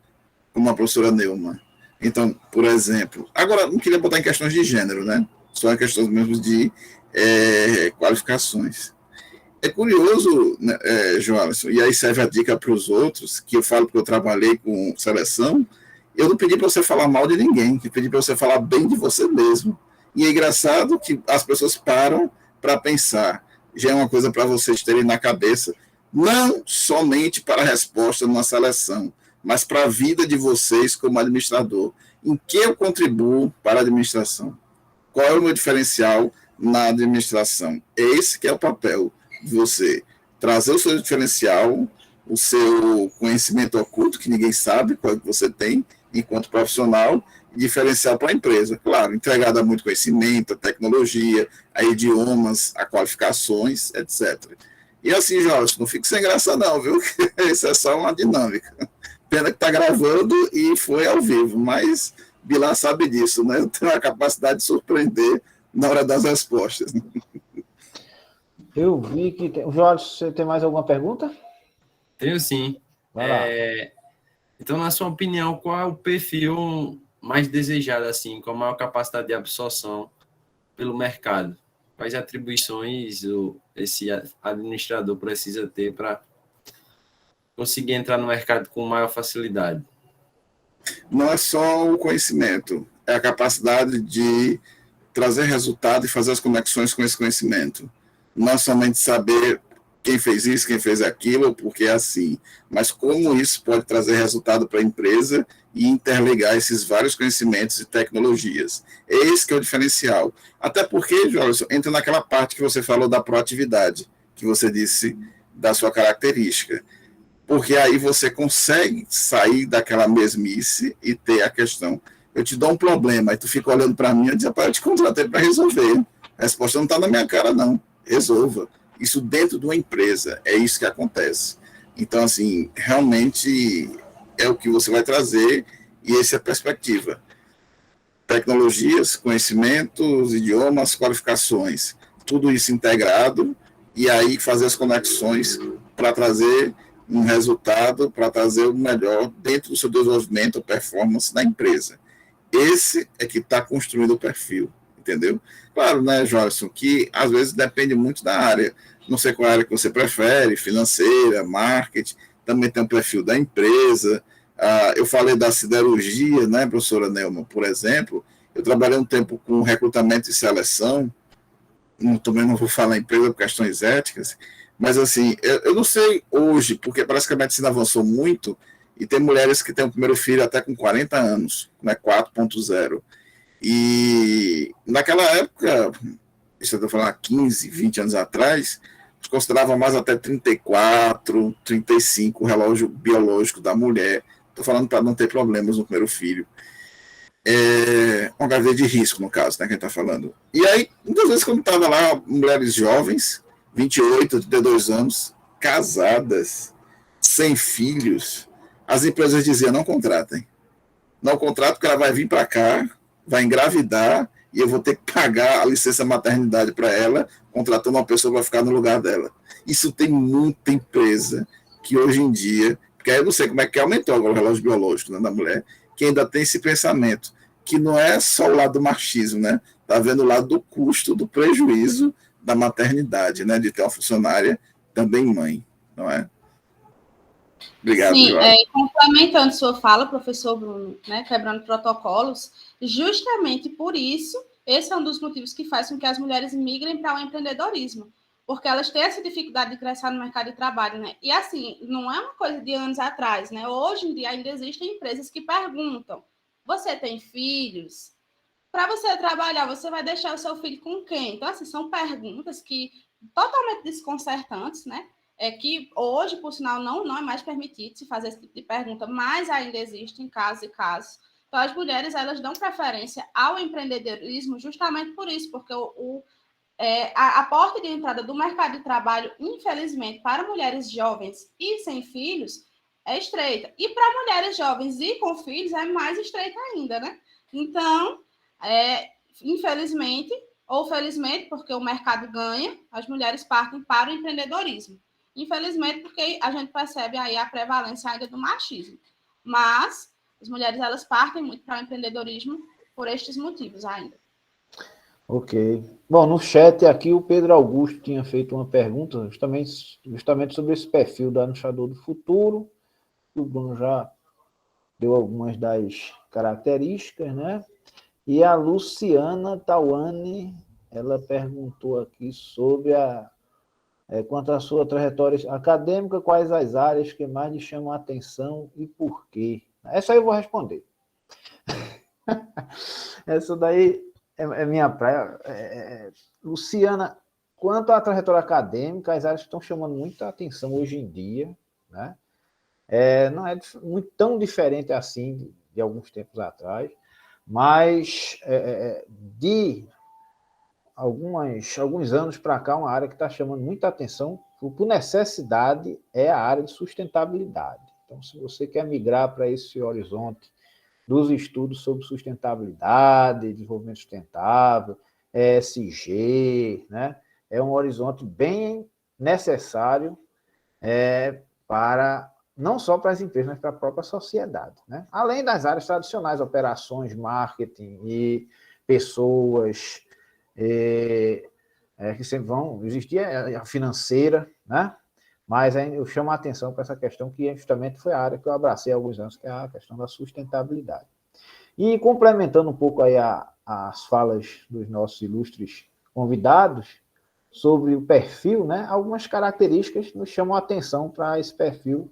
como a professora Neuma? Então, por exemplo, agora não queria botar em questões de gênero, né? Só em questões mesmo de qualificações. É curioso, né, Joalisson, e aí serve a dica para os outros, que eu falo porque eu trabalhei com seleção, eu não pedi para você falar mal de ninguém, eu pedi para você falar bem de você mesmo. E é engraçado que as pessoas param para pensar, já é uma coisa para vocês terem na cabeça, não somente para a resposta numa seleção, mas para a vida de vocês como administrador. Em que eu contribuo para a administração? Qual é o meu diferencial na administração? É esse que é o papel de você trazer o seu diferencial, o seu conhecimento oculto, que ninguém sabe qual é que você tem enquanto profissional, e diferencial para a empresa. Claro, entregado a muito conhecimento, a tecnologia, a idiomas, a qualificações, etc. E assim, Jorge, não fique sem graça não, viu? Isso é só uma dinâmica. Pena que está gravando e foi ao vivo, mas Bilar sabe disso, né? Eu tenho a capacidade de surpreender na hora das respostas. Eu vi que tem... Jorge, você tem mais alguma pergunta? Tenho sim. Vai lá. Então, na sua opinião, qual é o perfil mais desejado, assim, com a maior capacidade de absorção pelo mercado? Quais atribuições esse administrador precisa ter para conseguir entrar no mercado com maior facilidade? Não é só o conhecimento, é a capacidade de trazer resultado e fazer as conexões com esse conhecimento. Não somente saber quem fez isso, quem fez aquilo, porque é assim, mas como isso pode trazer resultado para a empresa e interligar esses vários conhecimentos e tecnologias. Esse que é o diferencial. Até porque, Jorge, entra naquela parte que você falou da proatividade, que você disse da sua característica. Porque aí você consegue sair daquela mesmice e ter a questão. Eu te dou um problema, aí tu fica olhando para mim e diz, eu te contratei para resolver. A resposta não está na minha cara, não. Resolva. Isso dentro de uma empresa, é isso que acontece. Então, assim, realmente é o que você vai trazer e essa é a perspectiva. Tecnologias, conhecimentos, idiomas, qualificações, tudo isso integrado e aí fazer as conexões para trazer um resultado, para trazer o melhor dentro do seu desenvolvimento, performance na empresa. Esse é que está construindo o perfil, entendeu? Claro, né, Joyson, que às vezes depende muito da área. Não sei qual área que você prefere, financeira, marketing, também tem o perfil da empresa. Eu falei da siderurgia, né, professora Neuma, por exemplo. Eu trabalhei um tempo com recrutamento e seleção, também não vou falar em empresa por questões éticas, mas assim, eu não sei hoje, porque parece que a medicina avançou muito e tem mulheres que têm o primeiro filho até com 40 anos, né, 4.0. E naquela época, isso eu estou falando há 15, 20 anos atrás, eles consideravam mais até 34, 35 o relógio biológico da mulher. Estou falando para não ter problemas no primeiro filho. Uma gravidez de risco, no caso, né, que a gente está falando. E aí, muitas vezes, quando estava lá, mulheres jovens, 28, 32 anos, casadas, sem filhos, as empresas diziam, não contratem. Não contrato porque ela vai vir para cá, vai engravidar, e eu vou ter que pagar a licença maternidade para ela, contratando uma pessoa para ficar no lugar dela. Isso tem muita empresa que hoje em dia, porque aí eu não sei como é que aumentou agora o relógio biológico, né, da mulher, que ainda tem esse pensamento, que não é só o lado do machismo, né? Está vendo o lado do custo, do prejuízo da maternidade, né? De ter uma funcionária também mãe, não é? Obrigado, Sim, João. complementando sua fala, professor Bruno, né, quebrando protocolos, justamente por isso, esse é um dos motivos que faz com que as mulheres migrem para o empreendedorismo, porque elas têm essa dificuldade de crescer no mercado de trabalho, né? E assim, não é uma coisa de anos atrás, né? Hoje em dia ainda existem empresas que perguntam: você tem filhos? Para você trabalhar, você vai deixar o seu filho com quem? Então, assim, são perguntas que totalmente desconcertantes, né? Que hoje, por sinal, não é mais permitido se fazer esse tipo de pergunta, mas ainda existem casos e casos. Então, as mulheres, elas dão preferência ao empreendedorismo justamente por isso, porque a porta de entrada do mercado de trabalho, infelizmente, para mulheres jovens e sem filhos, é estreita. E para mulheres jovens e com filhos, é mais estreita ainda, né? Então, infelizmente, ou felizmente, porque o mercado ganha, as mulheres partem para o empreendedorismo. Infelizmente, porque a gente percebe aí a prevalência ainda do machismo. Mas as mulheres, elas partem muito para o empreendedorismo por estes motivos ainda. Ok. Bom, no chat aqui o Pedro Augusto tinha feito uma pergunta justamente sobre esse perfil do administrador do futuro. O Bruno já deu algumas das características, né? E a Luciana Tawane, ela perguntou aqui sobre quanto à sua trajetória acadêmica, quais as áreas que mais lhe chamam a atenção e por quê? Essa aí eu vou responder. Essa daí é minha praia. Luciana, quanto à trajetória acadêmica, as áreas que estão chamando muita atenção hoje em dia, né? Não é muito, tão diferente assim de alguns tempos atrás, mas de alguns anos para cá, uma área que está chamando muita atenção, por necessidade, é a área de sustentabilidade. Então, se você quer migrar para esse horizonte dos estudos sobre sustentabilidade, desenvolvimento sustentável, ESG, né? É um horizonte bem necessário para não só para as empresas, mas para a própria sociedade, né? Além das áreas tradicionais, operações, marketing e pessoas, que sempre vão existir, a financeira, né? Mas aí eu chamo a atenção para essa questão que justamente foi a área que eu abracei há alguns anos, que é a questão da sustentabilidade. E complementando um pouco aí as falas dos nossos ilustres convidados sobre o perfil, né? Algumas características nos chamam a atenção para esse perfil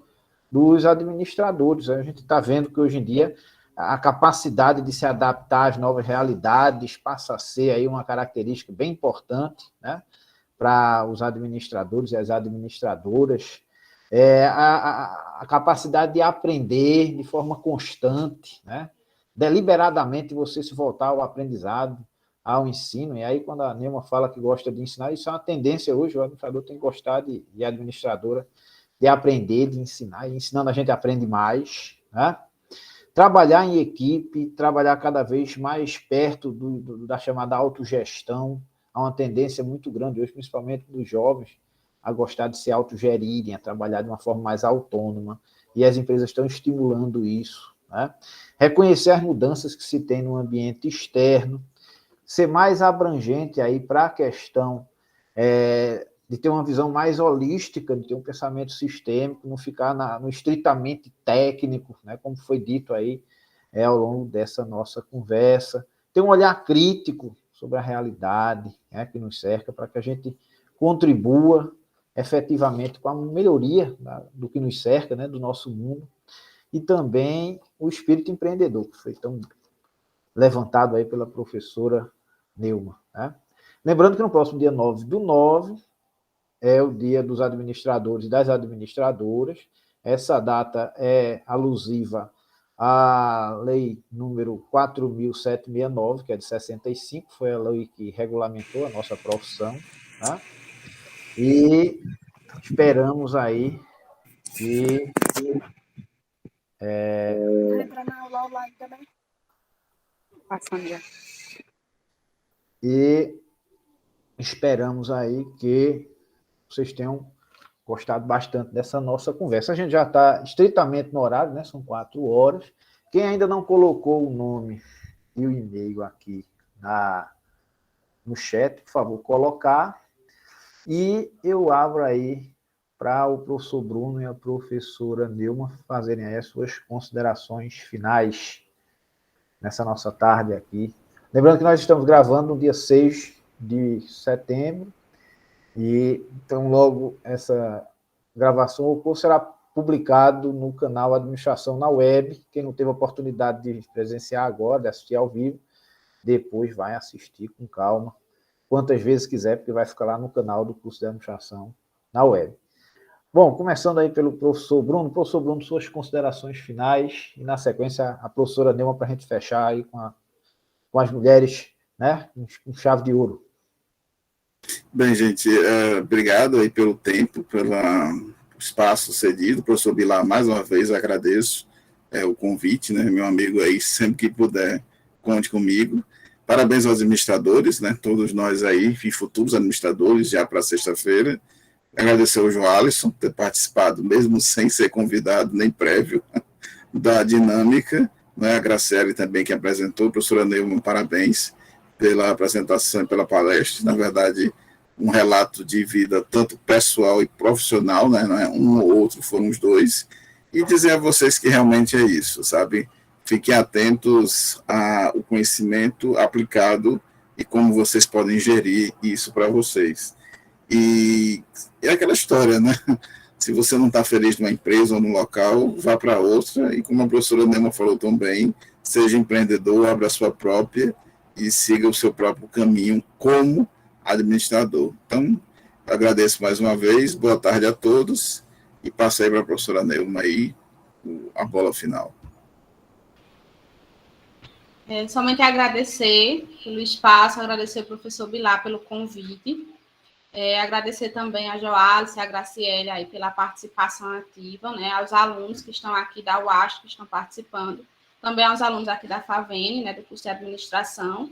dos administradores. A gente está vendo que hoje em dia a capacidade de se adaptar às novas realidades passa a ser aí uma característica bem importante, né? Para os administradores e as administradoras, a capacidade de aprender de forma constante, né? Deliberadamente você se voltar ao aprendizado, ao ensino, e aí quando a Neuma fala que gosta de ensinar, isso é uma tendência hoje, o administrador tem que gostar de administradora, de aprender, de ensinar, e ensinando a gente aprende mais, né? Trabalhar em equipe, trabalhar cada vez mais perto da chamada autogestão. Há uma tendência muito grande hoje, principalmente dos jovens, a gostar de se autogerirem, a trabalhar de uma forma mais autônoma, e as empresas estão estimulando isso, né? Reconhecer as mudanças que se tem no ambiente externo, ser mais abrangente aí para a questão de ter uma visão mais holística, de ter um pensamento sistêmico, não ficar no estritamente técnico, né, como foi dito aí ao longo dessa nossa conversa, ter um olhar crítico sobre a realidade, né, que nos cerca, para que a gente contribua efetivamente com a melhoria do que nos cerca, né, do nosso mundo, e também o espírito empreendedor, que foi tão levantado aí pela professora Neuma, né? Lembrando que no próximo dia 9/9 é o dia dos administradores e das administradoras. Essa data é alusiva à lei número 4.769, que é de 65, foi a lei que regulamentou a nossa profissão, tá? E esperamos aí que... E esperamos aí que vocês tenham gostado bastante dessa nossa conversa. A gente já está estritamente no horário, né? São 4 horas. Quem ainda não colocou o nome e o e-mail aqui no chat, por favor, colocar. E eu abro aí para o professor Bruno e a professora Neuma fazerem aí as suas considerações finais nessa nossa tarde aqui. Lembrando que nós estamos gravando no dia 6 de setembro, e então logo essa gravação ou será publicado no canal Administração na Web. Quem não teve a oportunidade de presenciar agora, de assistir ao vivo, depois vai assistir com calma, quantas vezes quiser, porque vai ficar lá no canal do curso de Administração na Web. Bom, começando aí pelo professor Bruno. Professor Bruno, suas considerações finais, e na sequência a professora Neuma para a gente fechar aí com as mulheres, né, com chave de ouro. Bem, gente, obrigado aí pelo tempo, pelo espaço cedido. Professor Bilar, mais uma vez agradeço o convite, né, meu amigo aí, sempre que puder, conte comigo. Parabéns aos administradores, né, todos nós aí, e futuros administradores, já para sexta-feira. Agradecer ao João Alisson por ter participado, mesmo sem ser convidado, nem prévio, da dinâmica, né, a Graciele também que apresentou. Professora Neuma, parabéns pela apresentação e pela palestra. Na verdade, um relato de vida tanto pessoal e profissional, né, não é um ou outro, foram os dois, e dizer a vocês que realmente é isso, sabe? Fiquem atentos ao conhecimento aplicado e como vocês podem gerir isso para vocês. E é aquela história, né? Se você não está feliz numa empresa ou num local, vá para outra, e como a professora Neuma falou também, seja empreendedor, abra a sua própria e siga o seu próprio caminho como administrador. Então, agradeço mais uma vez, boa tarde a todos, e passo aí para a professora Neuma aí a bola final. Somente agradecer pelo espaço, agradecer ao professor Bilar pelo convite, agradecer também a Joalice e a Graciele aí pela participação ativa, né, aos alunos que estão aqui da UASP, que estão participando, também aos alunos aqui da FAVENE, né, do curso de administração,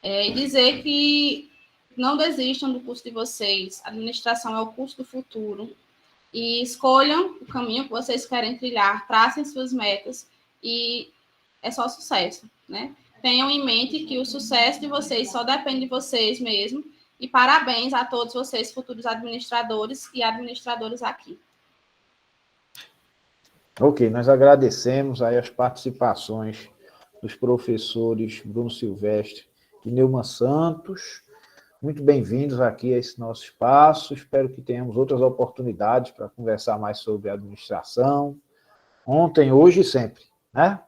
e dizer que não desistam do curso de vocês, administração é o curso do futuro, e escolham o caminho que vocês querem trilhar, tracem suas metas, e é só sucesso, né? Tenham em mente que o sucesso de vocês só depende de vocês mesmos, e parabéns a todos vocês, futuros administradores e administradoras aqui. Ok, nós agradecemos aí as participações dos professores Bruno Silvestre e Neuma Santos. Muito bem-vindos aqui a esse nosso espaço. Espero que tenhamos outras oportunidades para conversar mais sobre administração, ontem, hoje e sempre, né?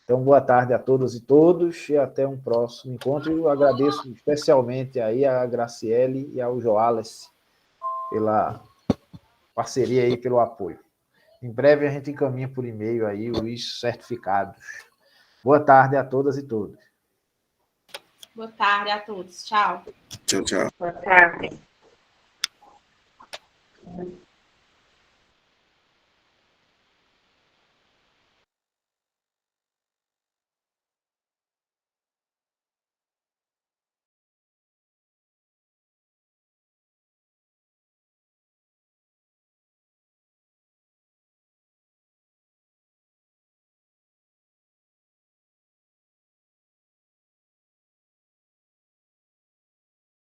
Então, boa tarde a todas e todos, e até um próximo encontro. Eu agradeço especialmente aí a Graciele e ao Joalice pela parceria aí, pelo apoio. Em breve a gente encaminha por e-mail aí os certificados. Boa tarde a todas e todos. Boa tarde a todos. Tchau. Tchau, tchau. Boa tarde.